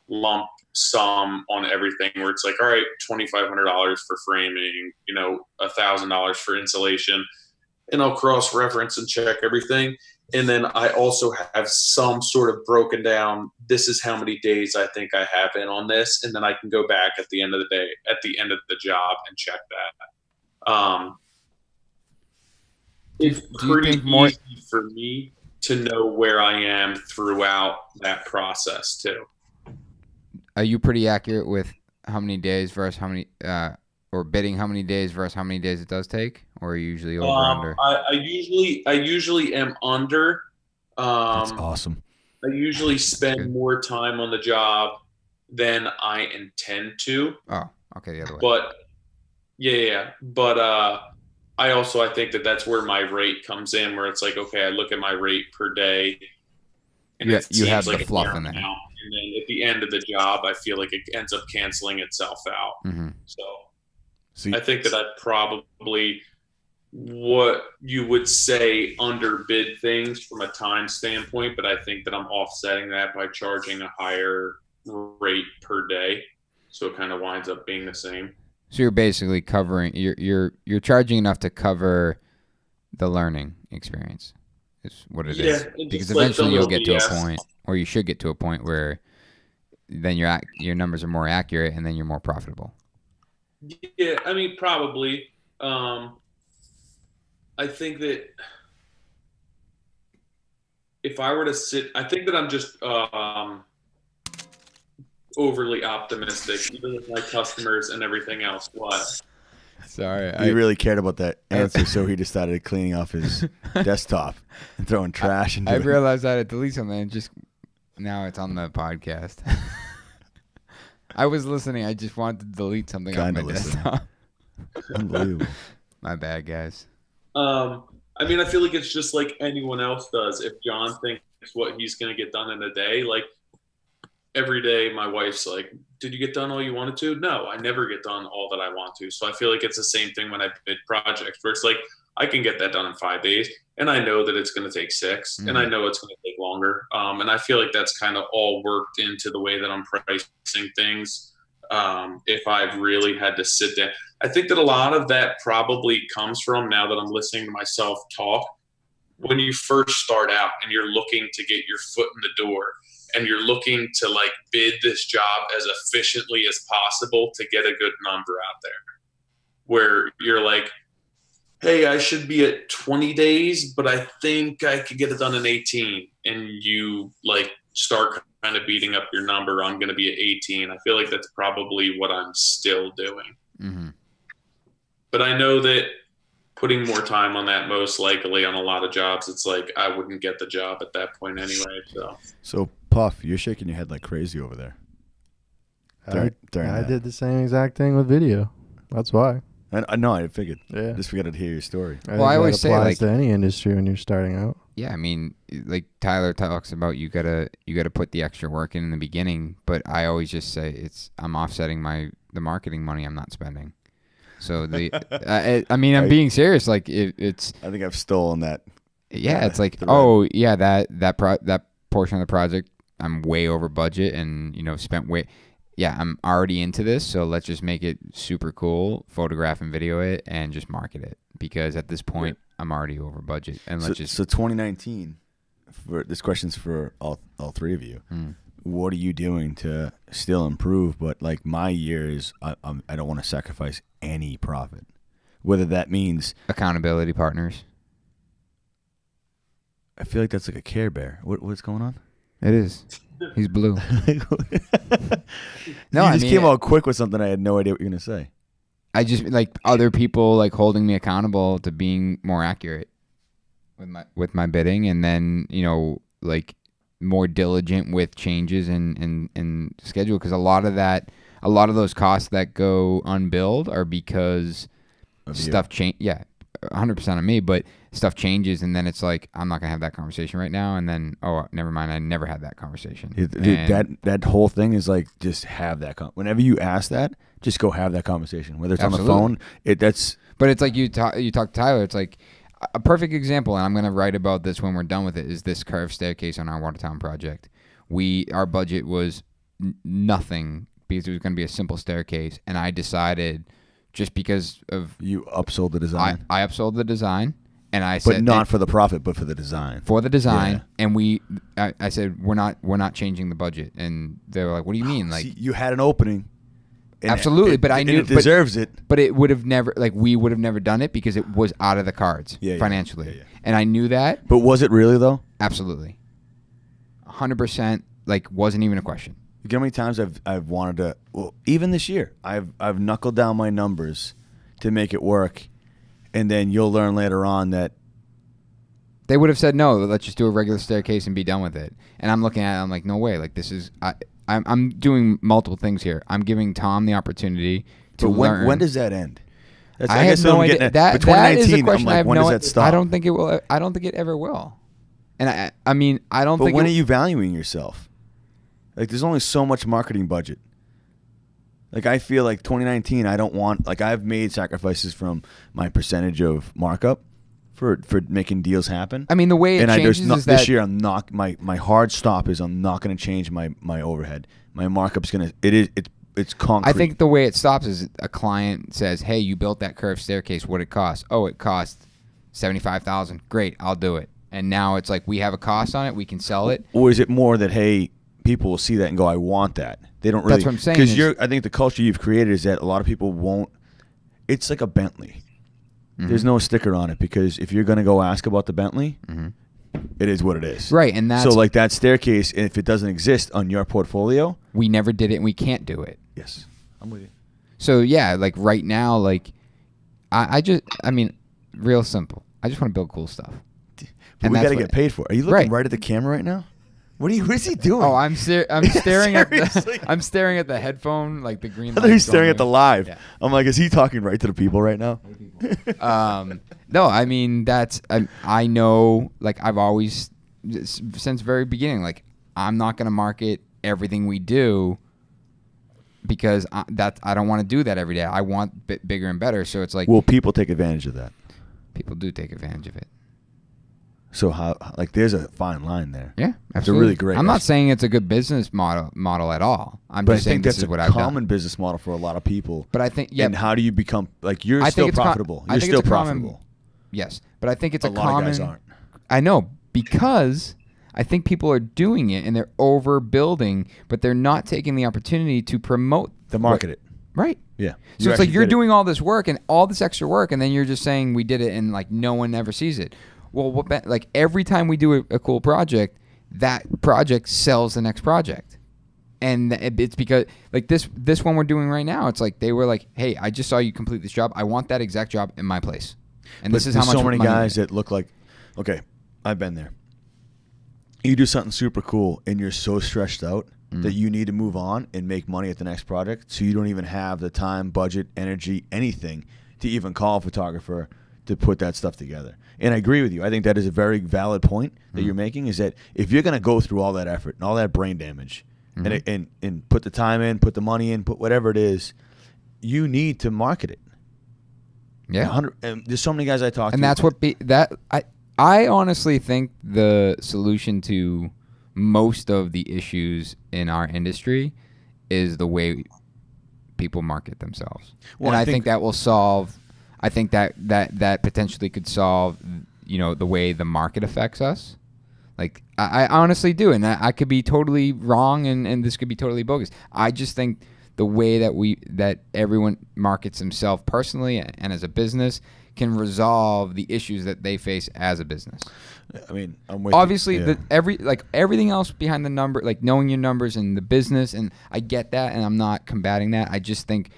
lump sum on everything, where it's like, all right, $2,500 for framing, $1,000 for insulation, and I'll cross-reference and check everything. And then I also have some sort of broken down, this is how many days I think I have in on this, and then I can go back at the end of the day, at the end of the job, and check that. It's pretty easy for me to know where I am throughout that process too. Are you pretty accurate with how many days versus how many, or bidding how many days versus how many days it does take, or are you usually over under? I usually am under. That's awesome. I usually spend more time on the job than I intend to. Oh, okay, the other way. But yeah. But I think that's where my rate comes in, where it's like, okay, I look at my rate per day, and you have the fluff in there. And then at the end of the job, I feel like it ends up canceling itself out. Mm-hmm. So I think that I probably, what you would say, underbid things from a time standpoint, but I think that I'm offsetting that by charging a higher rate per day. So it kind of winds up being the same. So you're basically covering, you're charging enough to cover the learning experience. Is what it is. Because eventually you'll get to a point, or you should get to a point where then your numbers are more accurate, and then you're more profitable. Yeah, I mean, probably. I think that if I were to I think that I'm just overly optimistic, even with my customers and everything else. What? Sorry. He really cared about that answer, so he just started cleaning off his desktop and throwing trash into it. I realized I had to delete something, and just now it's on the podcast. I was listening. I just wanted to delete something on my desktop. Unbelievable. My bad, guys. I mean, I feel like it's just like anyone else does. If John thinks what he's going to get done in a day, like every day my wife's like, did you get done all you wanted to? No, I never get done all that I want to. So I feel like it's the same thing when I bid projects, where it's like, I can get that done in 5 days, and I know that it's going to take 6, and I know it's going to take longer. And I feel like that's kind of all worked into the way that I'm pricing things. If I've really had to sit down, I think that a lot of that probably comes from, now that I'm listening to myself talk, when you first start out and you're looking to get your foot in the door, and you're looking to like bid this job as efficiently as possible to get a good number out there, where you're like, hey, I should be at 20 days, but I think I could get it done in 18. And you like start kind of beating up your number. I'm going to be at 18. I feel like that's probably what I'm still doing. Mm-hmm. But I know that putting more time on that, most likely on a lot of jobs, it's like I wouldn't get the job at that point anyway. So Puff, you're shaking your head like crazy over there. I did the same exact thing with video. That's why. I know. I figured. Yeah. Just figured to hear your story. I always say, like, to any industry when you're starting out. Yeah, I mean, like Tyler talks about, you gotta put the extra work in the beginning. But I always just say I'm offsetting the marketing money I'm not spending. So I mean, I'm being serious. Like it's. I think I've stolen that. Yeah, it's like, oh yeah, that portion of the project, I'm way over budget, and spent way. yeah, I'm already into this, so let's just make it super cool, photograph and video it, and just market it. Because at this point, I'm already over budget. And let's So 2019, this question's for all three of you. What are you doing to still improve? But like my year is, I don't want to sacrifice any profit, whether that means accountability partners. I feel like that's like a Care Bear. What's going on? It is. He's blue. No, you just came out quick with something I had no idea what you were gonna say. I just like other people like holding me accountable to being more accurate with my bidding, and then like more diligent with changes and schedule, because a lot of those costs that go unbilled are because stuff change. Yeah, 100% on me, but stuff changes, and then it's like I'm not gonna have that conversation right now, and then never mind, I never had that conversation. Dude, that whole thing is like just have that. Whenever you ask that, just go have that conversation. Whether it's Absolutely. on the phone, But it's like you talk to Tyler. It's like a perfect example, and I'm gonna write about this when we're done with it. Is this curved staircase on our Watertown project? Our budget was nothing because it was gonna be a simple staircase, and I decided just because of you upsold the design. I upsold the design. And I said, but not for the profit, but for the design. For the design, yeah. And I said we're not changing the budget, and they were like, "What do you mean?" Like, see, you had an opening. Absolutely, but I knew it deserves it. But it would have never, like, we would have never done it because it was out of the cards financially, yeah. And I knew that. But was it really though? Absolutely, 100%. Like, wasn't even a question. You know how many times I've wanted to? Well, even this year, I've knuckled down my numbers to make it work. And then you'll learn later on that they would have said no. Let's just do a regular staircase and be done with it. And I'm looking at it. I'm like, no way. Like, this is I'm doing multiple things here. I'm giving Tom the opportunity to learn. When does that end? I have no idea. That is a question I have when no. Does that stop? I don't think it will. I don't think it ever will. And I mean, I don't. But when are you valuing yourself? Like, there's only so much marketing budget. Like, I feel like 2019, I don't want, like, I've made sacrifices from my percentage of markup for making deals happen. I mean, the way it changes is that this year, I'm not, my hard stop is I'm not going to change my overhead. My markup's going to, it's concrete. I think the way it stops is a client says, hey, you built that curved staircase. What'd it cost? Oh, it cost $75,000. Great, I'll do it. And now it's like we have a cost on it. We can sell it. Or is it more that, hey, people will see that and go, I want that. They don't really. That's what I'm saying. Because I think the culture you've created is that a lot of people won't. It's like a Bentley. Mm-hmm. There's no sticker on it because if you're going to go ask about the Bentley, it is what it is. Right, and that's so like that staircase. If it doesn't exist on your portfolio, we never did it, and we can't do it. Yes, I'm with you. So yeah, like right now, like I mean, real simple. I just want to build cool stuff. But we got to get paid for it. Are you looking right at the camera right now? What is he doing? Oh, I'm staring at the headphone, like the green. I thought he's staring at the live. Yeah. I'm like, is he talking right to the people right now? No, I mean I know, like I've always since the very beginning, like I'm not gonna market everything we do because I don't want to do that every day. I want bigger and better. So it's like, well, people take advantage of that. People do take advantage of it. So how, like, there's a fine line there. Yeah, absolutely. It's a really great. I'm not saying it's a good business model at all. I'm just saying this is what I've done. But I think that's a common business model for a lot of people. But I think, yeah. And how do you become, like, you're still profitable. You're still profitable. Yes, but I think it's a lot of guys aren't. I know, because I think people are doing it and they're overbuilding, but they're not taking the opportunity to promote. To market it. Right. Yeah. So it's like you're doing all this work and all this extra work, and then you're just saying we did it, and like no one ever sees it. Well, like every time we do a cool project, that project sells the next project. And it's because like this one we're doing right now, it's like they were like, hey, I just saw you complete this job. I want that exact job in my place. And this is how much so many money guys that look like, okay, I've been there. You do something super cool and you're so stretched out that you need to move on and make money at the next project. So you don't even have the time, budget, energy, anything to even call a photographer to put that stuff together. And I agree with you. I think that is a very valid point that you're making, is that if you're going to go through all that effort and all that brain damage and put the time in, put the money in, put whatever it is, you need to market it. Yeah. And there's so many guys I talk to. And that's what I honestly think the solution to most of the issues in our industry is the way people market themselves. Well, and I I think think that will solve. I think that potentially could solve, the way the market affects us. Like I honestly do, and I could be totally wrong, and this could be totally bogus. I just think the way that everyone markets himself personally and as a business can resolve the issues that they face as a business. I mean, I'm with Obviously, you. Yeah. everything else behind the number, like knowing your numbers and the business, and I get that, and I'm not combating that. I just think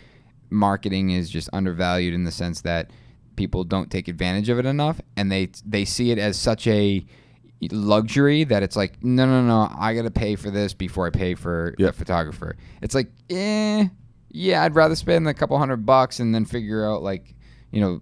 marketing is just undervalued in the sense that people don't take advantage of it enough, and they see it as such a luxury that it's like, no, I gotta pay for this before I pay for a photographer. It's like, yeah, I'd rather spend a couple $100 and then figure out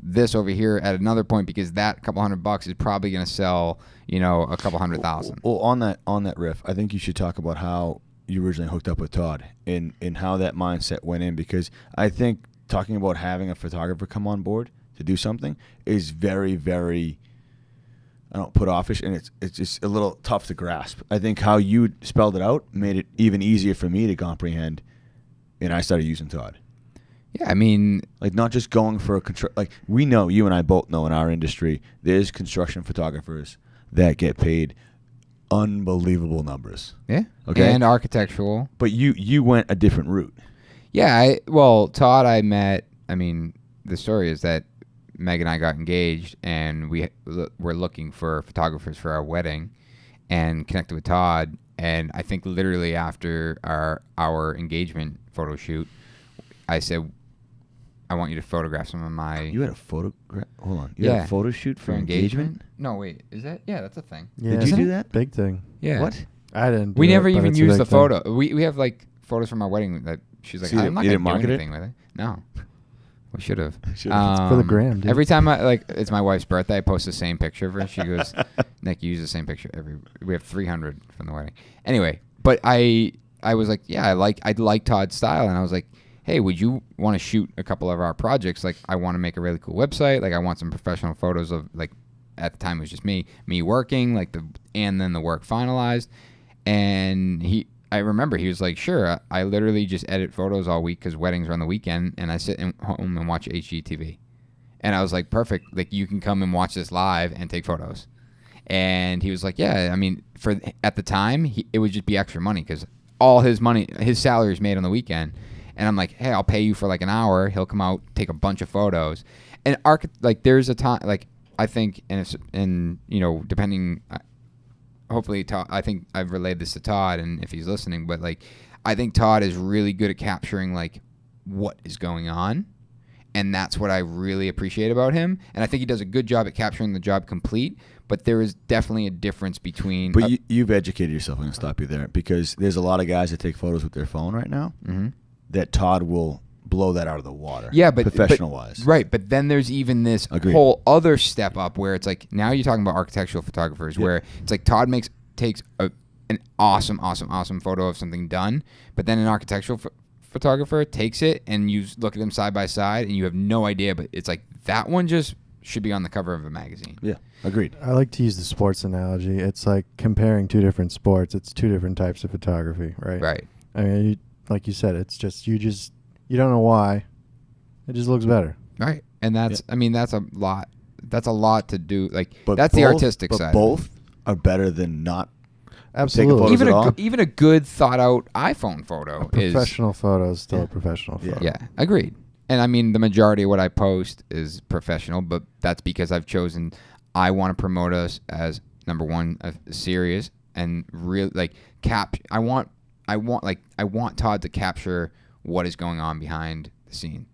this over here at another point, because that couple $100 is probably gonna sell a couple 100,000. Well, on that riff, I think you should talk about how you originally hooked up with Todd and how that mindset went in, because I think talking about having a photographer come on board to do something is very, very, I don't put offish, and it's just a little tough to grasp. I think how you spelled it out made it even easier for me to comprehend, and I started using Todd. Yeah, I mean, like not just going for we know, you and I both know in our industry, there's construction photographers that get paid unbelievable numbers. Yeah. Okay. And architectural. But you went a different route. Yeah. Todd I met, I mean, the story is that Meg and I got engaged, and we were looking for photographers for our wedding, and connected with Todd. And I think literally after our engagement photo shoot, I said, I want you to photograph some of my... You had a photograph? Hold on. You had a photo shoot for engagement? No, wait. Is that... Yeah, that's a thing. Yeah. Did you do that? Big thing. Yeah. What? I didn't do We never it, but even it's a used big the thing. photo. We have like photos from our wedding that she's like, So you I'm not didn't going to do market it? anything with it. No. We should have. It's for the gram, dude. Every time it's my wife's birthday, I post the same picture of her. She goes, Nick, you use the same picture we have 300 from the wedding. Anyway, but I was like, yeah, I like Todd's style, and I was like, hey, would you want to shoot a couple of our projects? Like, I want to make a really cool website. Like, I want some professional photos of, like, at the time it was just me working, and then the work finalized. And I remember he was like, sure. I literally just edit photos all week because weddings are on the weekend, and I sit home and watch HGTV. And I was like, perfect. Like, you can come and watch this live and take photos. And he was like, yeah, I mean, at the time, it would just be extra money because all his salary is made on the weekend. And I'm like, hey, I'll pay you for like an hour. He'll come out, take a bunch of photos. And there's a time, like, I think, and depending, hopefully, Todd, I think I've relayed this to Todd, and if he's listening, but like, I think Todd is really good at capturing like what is going on. And that's what I really appreciate about him. And I think he does a good job at capturing the job complete. But there is definitely a difference between... But you've educated yourself. I'm going to stop you there. Because there's a lot of guys that take photos with their phone right now that Todd will blow that out of the water. Yeah, but... Professional-wise. Right, but then there's even this whole other step up where it's like... Now you're talking about architectural photographers where it's like Todd takes an awesome photo of something done. But then an architectural photographer takes it and you look at them side by side and you have no idea, but it's like that one just should be on the cover of a magazine. Yeah, agreed. I like to use the sports analogy. It's like comparing two different sports. It's two different types of photography, right? Right. I mean, like you said, it's just you don't know why. It just looks better. Right. And that's I mean that's a lot. That's a lot to do. Like but that's the artistic side. But both are better than not. Absolutely. Even a good thought out iPhone photo is professional photo is still a professional photo. Yeah, agreed. And I mean the majority of what I post is professional, but that's because I've chosen I want to promote us as number one, serious and real like I want Todd to capture what is going on behind the scene.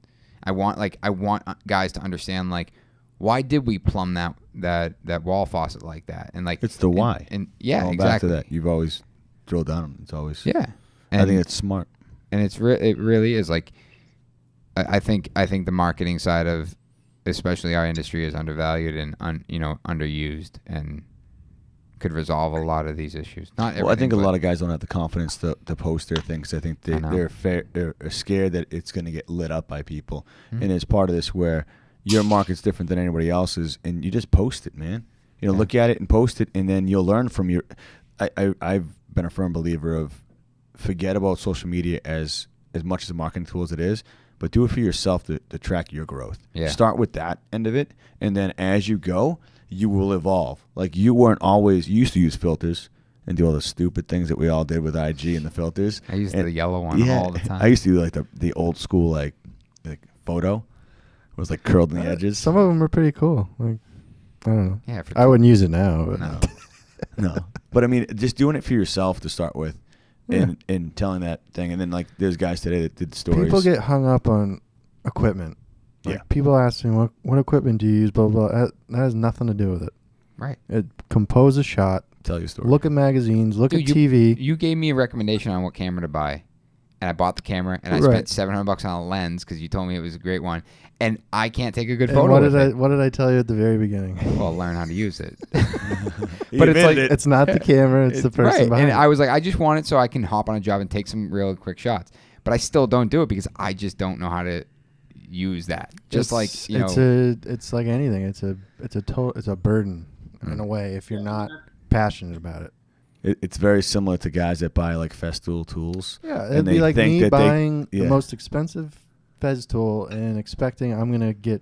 I want guys to understand like why did we plumb that wall faucet like that? And like it's the why. And yeah, going exactly. Back to that, you've always drilled down. It's always and I think it's smart. And it really is like I think the marketing side of especially our industry is undervalued and underused and could resolve a lot of these issues. Not everything. Well, I think a lot of guys don't have the confidence to post their things. I think they're scared that it's going to get lit up by people, and it's part of this where your market's different than anybody else's, and you just post it, man. Look at it and post it, and then you'll learn from your. I've been a firm believer of forget about social media as much as a marketing tool as it is, but do it for yourself to track your growth. Yeah. Start with that end of it, and then as you go, you will evolve. Like you used to use filters and do all the stupid things that we all did with IG and the filters. I used the yellow one all the time. I used to do like the old school like photo. It was like curled in the edges. Some of them are pretty cool. Like, I don't know. Yeah, I wouldn't use it now. But No. No. But I mean, just doing it for yourself to start with. And telling that thing, and then like there's guys today that did stories. People get hung up on equipment. Like, people ask me, what equipment do you use, blah, blah, blah. That has nothing to do with it. Right. Compose a shot. Tell you a story. Look at magazines. Look Dude, at TV. You gave me a recommendation on what camera to buy, and I bought the camera, and I spent $700 on a lens because you told me it was a great one, and I can't take a good photo. What did I tell you at the very beginning? Well, learn how to use it. But it's like it's not the camera; it's the person behind. And I was like, I just want it so I can hop on a job and take some real quick shots. But I still don't do it because I just don't know how to use that. Just it's like anything. It's a burden in a way if you're not passionate about it. It's very similar to guys that buy like Festool tools. Yeah, it'd be like me buying the most expensive Fez tool and expecting I'm gonna get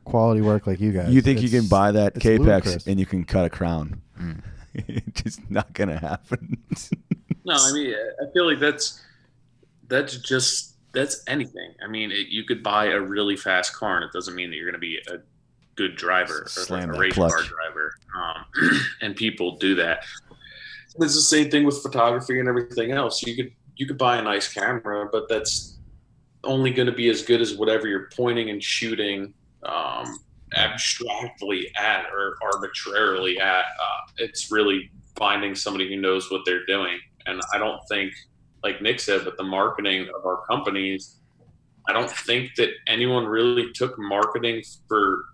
quality work like you guys. You think you can buy that Capex ludicrous. and you can cut a crown? It's just not gonna happen. No, I mean, I feel like that's anything. I mean, you could buy a really fast car, and it doesn't mean that you're going to be a good driver or like a race car driver. And people do that. It's the same thing with photography and everything else. You could buy a nice camera, but that's only going to be as good as whatever you're pointing and shooting abstractly at or arbitrarily at. It's really finding somebody who knows what they're doing. And I don't think, like Nick said, with the marketing of our companies, I don't think that anyone really took marketing for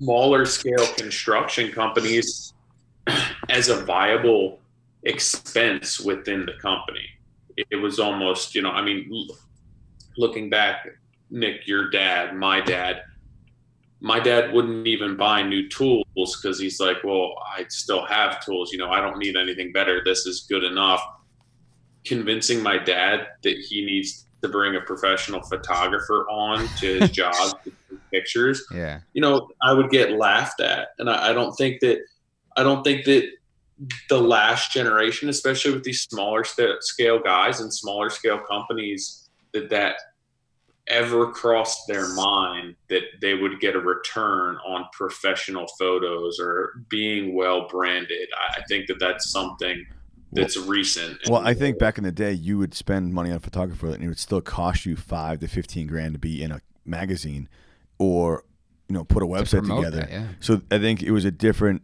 smaller scale construction companies as a viable expense within the company. It was almost, I mean, looking back, Nick, your dad, my dad wouldn't even buy new tools because he's like, well, I still have tools. I don't need anything better. This is good enough. Convincing my dad that he needs to bring a professional photographer on to his job to take pictures. Yeah. I would get laughed at. And I don't think that the last generation, especially with these smaller scale guys and smaller scale companies, that ever crossed their mind that they would get a return on professional photos or being well branded. I think that that's something that's recent. Well, I think back in the day, you would spend money on a photographer and it would still cost you $5,000 to $15,000 to be in a magazine or, put a website together. That, yeah. So I think it was a different,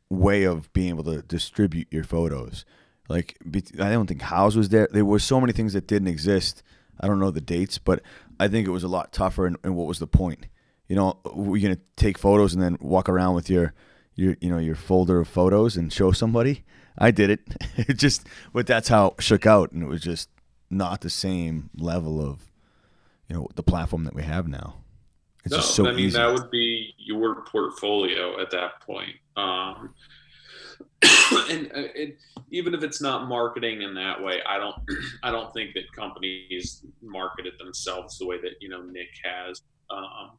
way of being able to distribute your photos. Like, I don't think House was there. There were so many things that didn't exist. I don't know the dates, but I think it was a lot tougher. And what was the point? We're going to take photos and then walk around with your folder of photos and show somebody. I did it. But that's how it shook out. And it was just not the same level of, the platform that we have now. It's just so easy. That would be your portfolio at that point. And even if it's not marketing in that way, I don't think that companies marketed themselves the way that Nick has. I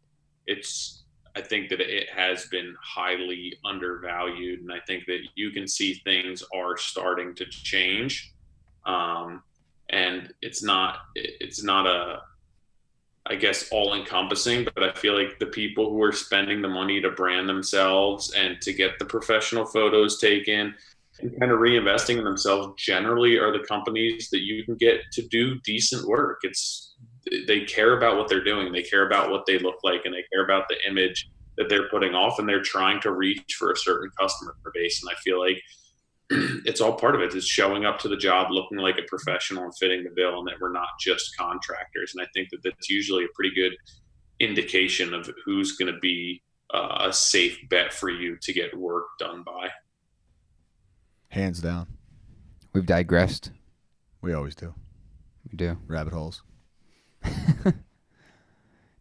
think that it has been highly undervalued, and I think that you can see things are starting to change. And it's not I guess all encompassing, but I feel like the people who are spending the money to brand themselves and to get the professional photos taken and kind of reinvesting in themselves generally are the companies that you can get to do decent work. They care about what they're doing. They care about what they look like, and they care about the image that they're putting off, and they're trying to reach for a certain customer base. And I feel like it's all part of it. It's showing up to the job looking like a professional and fitting the bill, and that we're not just contractors. And I think that that's usually a pretty good indication of who's going to be a safe bet for you to get work done by. Hands down. We've digressed. We always do. We do. Rabbit holes.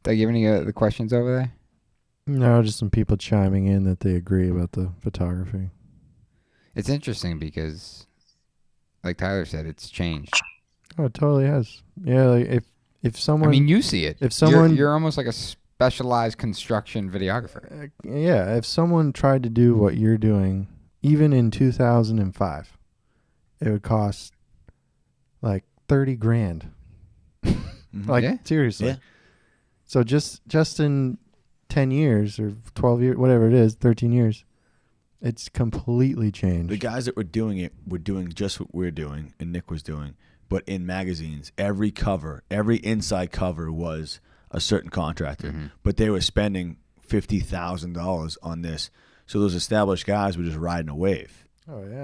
Doug, you have any of the questions over there? No, just some people chiming in that they agree about the photography. It's interesting because like Tyler said, it's changed. Oh, it totally has. Yeah, like if someone, I mean, you see it. if someone, you're almost like a specialized construction videographer. Yeah, if someone tried to do what you're doing, even in 2005, it would cost like 30 grand. Like Yeah. seriously. Yeah. So just in 10 years or 12 years, whatever it is, 13 years, it's completely changed. The guys that were doing it were doing just what we're doing and Nick was doing, but in magazines, every inside cover was a certain contractor, but they were spending $50,000 on this. So those established guys were just riding a wave. Oh yeah.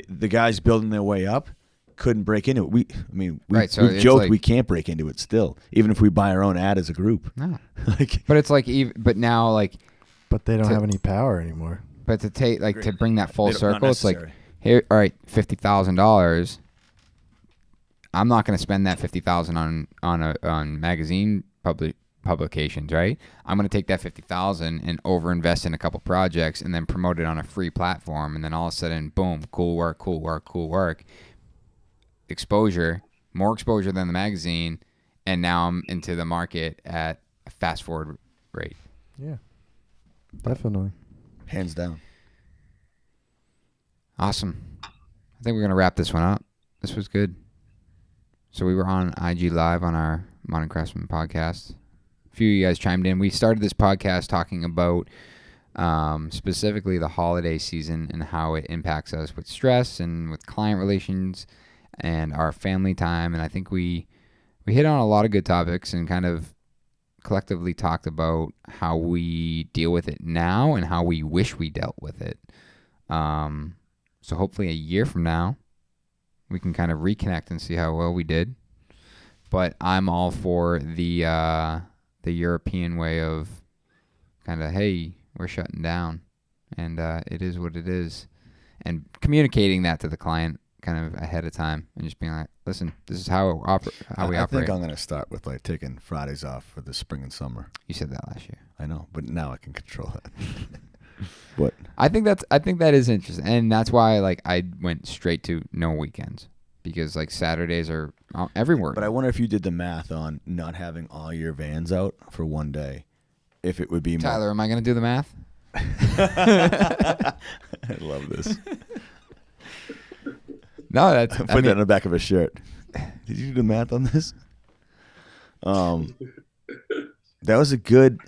The guys building their way up couldn't break into it. We've it's joked like- we can't break into it still, even if we buy our own ad as a group. No. Like, But it's like, but now, like, But they don't To- have any power anymore. but to take, like, to bring that full They don't- not circle, it's like, necessary. here, all right, $50,000. I'm not going to spend that $50,000 on magazine publications, right? I'm going to take that $50,000 and overinvest in a couple projects and then promote it on a free platform, and then all of a sudden, boom, cool work, exposure, more exposure than the magazine, and now I'm into the market at a fast forward rate. Yeah. Definitely. hands down. Awesome. I think we're going to wrap this one up. This was good. So we were on IG Live on our Modern Craftsman podcast. A few of you guys chimed in. We started this podcast talking about specifically the holiday season and how it impacts us with stress and with client relations and our family time. And I think we hit on a lot of good topics and kind of collectively talked about how we deal with it now and how we wish we dealt with it. So hopefully a year from now, we can kind of reconnect and see how well we did. But I'm all for the European way of kind of, hey, we're shutting down, and it is what it is, and communicating that to the client kind of ahead of time, and just being like, listen, this is how we I operate. think I'm gonna start with like taking Fridays off for the spring and summer. You said that last year. I know, but now I can control that. But I think that is interesting, and that's why like I went straight to no weekends, because like Saturdays are everywhere. But I wonder if you did the math on not having all your vans out for one day, if it would be more. Tyler, am I going to do the math? I love this. No, that's Put that in the back of a shirt. Did you do the math on this? That was a good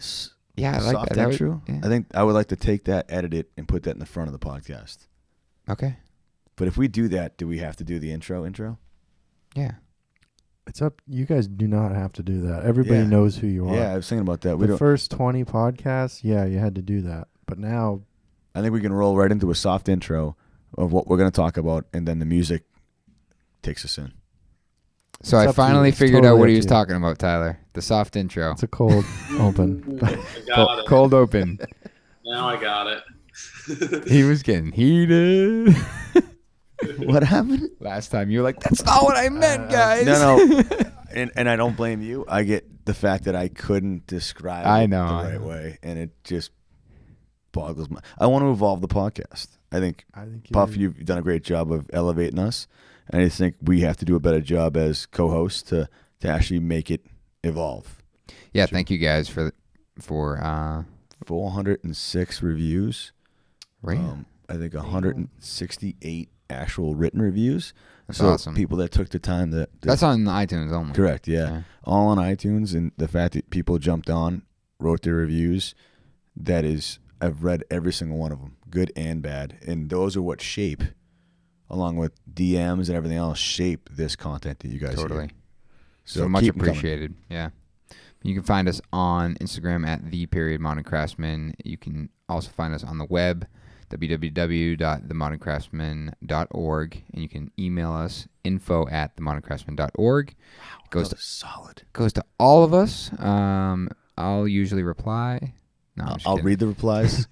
yeah, I like soft that. That intro. yeah. I think I would like to take that, edit it, and put that in the front of the podcast. Okay. But if we do that, do we have to do the intro? Yeah. It's up. You guys do not have to do that. Everybody Yeah. knows who you are. Yeah, I was thinking about that. We The don't. first 20 podcasts, yeah, you had to do that. But now, I think we can roll right into a soft intro of what we're going to talk about, and then the music takes us in. So It's I up to you. finally It's figured totally out what up he to was you. talking about, Tyler. The soft intro. it's a cold open. I got it. Cold open. Now I got it. He was getting heated. What happened? Last time you were like, that's not what I meant, guys. No. And I don't blame you. I get the fact that I couldn't describe I it know, the I right know. way, and it just boggles my. I want to evolve the podcast. I think I think Puff, you've done a great job of elevating us, and I think we have to do a better job as co-hosts to actually make it evolve. Yeah, thank you guys for 406 reviews. right. I think 168 actual written reviews. That's so awesome. People that took the time to That's on iTunes only. correct, yeah. Yeah. All on iTunes, and the fact that people jumped on, wrote their reviews, that is, I've read every single one of them, good and bad, and those are what shape, along with DMs and everything else, shape this content that you guys Totally. hear. So much keep 'em coming. appreciated. Yeah. You can find us on Instagram at @the_modern_craftsman. You can also find us on the web, www.themoderncraftsman.org, and you can email us info@themoderncraftsman.org. Goes That to was solid. all of us. I'll usually reply. No, I'm just I'll kidding. read the replies.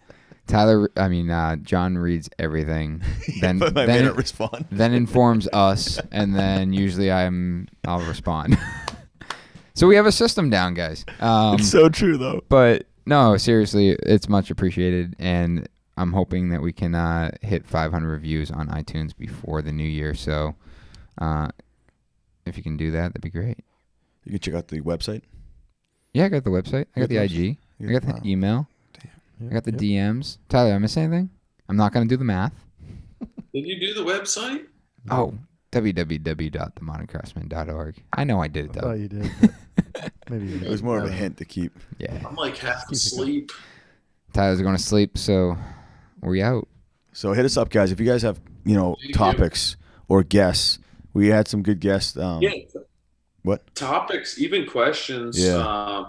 John reads everything. Then but I may not respond. then informs us, and then usually I'll respond. So we have a system down, guys. It's so true, though. But no, seriously, it's much appreciated, and I'm hoping that we can hit 500 reviews on iTunes before the new year. So If you can do that, that'd be great. You can check out the website. Yeah, I got the website. I got the those? IG. I got the email. Yep, I got the yep. DMs. Tyler, did I miss anything? I'm not going to do the math. Did you do the website? Oh, www.themoderncraftsman.org. I know I did it, I though. thought you did. But maybe you It was more of a didn't. hint to keep. Yeah. I'm like half Keep it asleep. Tyler's going to sleep, so we out. So hit us up, guys. If you guys have, topics or guests, we had some good guests. Yeah. What? Topics, even questions. Yeah.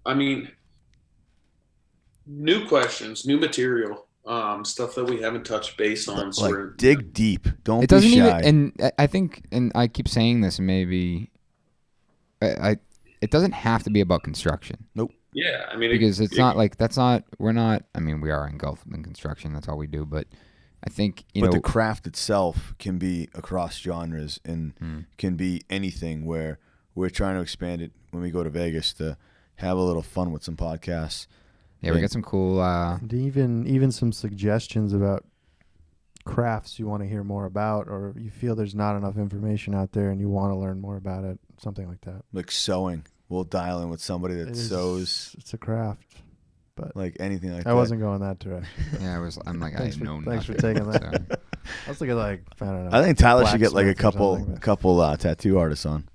I mean, new questions, new material, stuff that we haven't touched base on. So we're, dig deep. Don't It doesn't be even, shy. and I think, and I keep saying this, maybe, it doesn't have to be about construction. yeah, I mean, Because it's not like, we're not, I mean, we are engulfed in construction, that's all we do, but I think, but the craft itself can be across genres and can be anything where we're trying to expand it when we go to Vegas to have a little fun with some podcasts. yeah, we got some cool, And even some suggestions about crafts you want to hear more about, or you feel there's not enough information out there and you want to learn more about it, something like that. Like sewing. We'll dial in with somebody that sews, It's a craft, but like anything like that. I wasn't going that direction. yeah, I'm like, I know Thanks for nothing, taking that. so. I was looking like, I don't know. I think Tyler should get like a blacksmith or something, couple tattoo artists on,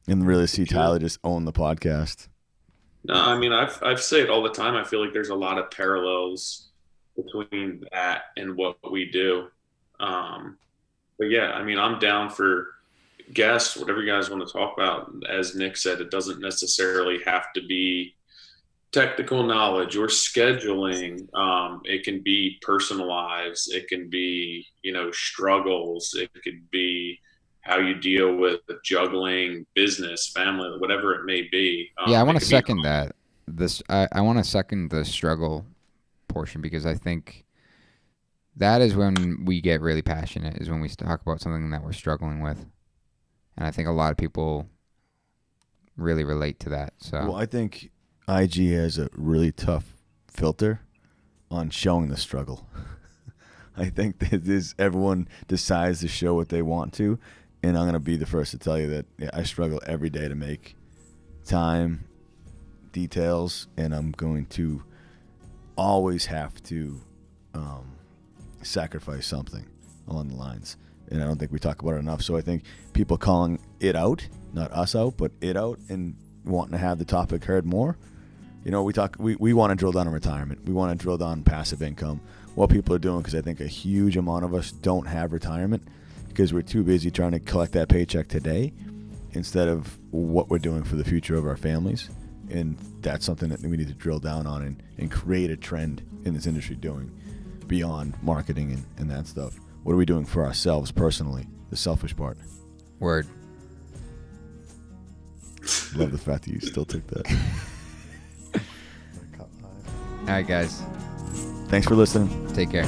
and really see Sure. Tyler just own the podcast. No, I mean, I've said it all the time. I feel like there's a lot of parallels between that and what we do. But yeah, I mean, I'm down for guests, whatever you guys want to talk about. As Nick said, it doesn't necessarily have to be technical knowledge or scheduling. It can be personal lives. It can be, struggles. It could be how you deal with juggling business, family, whatever it may be. Yeah, I it want to could be- second that. I want to second the struggle portion, because I think that is when we get really passionate, is when we talk about something that we're struggling with. And I think a lot of people really relate to that. So Well, I think IG has a really tough filter on showing the struggle. I think that everyone decides to show what they want to, and I'm going to be the first to tell you that I struggle every day to make time, details, and I'm going to always have to sacrifice something along the lines. And I don't think we talk about it enough. So I think people calling it out, not us out, but it out, and wanting to have the topic heard more. We want to drill down on retirement. We want to drill down passive income, what people are doing, because I think a huge amount of us don't have retirement because we're too busy trying to collect that paycheck today instead of what we're doing for the future of our families. And that's something that we need to drill down on and create a trend in this industry doing beyond marketing and that stuff. What are we doing for ourselves personally? The selfish part. word. Love the fact that you still took that. All right, guys. Thanks for listening. Take care.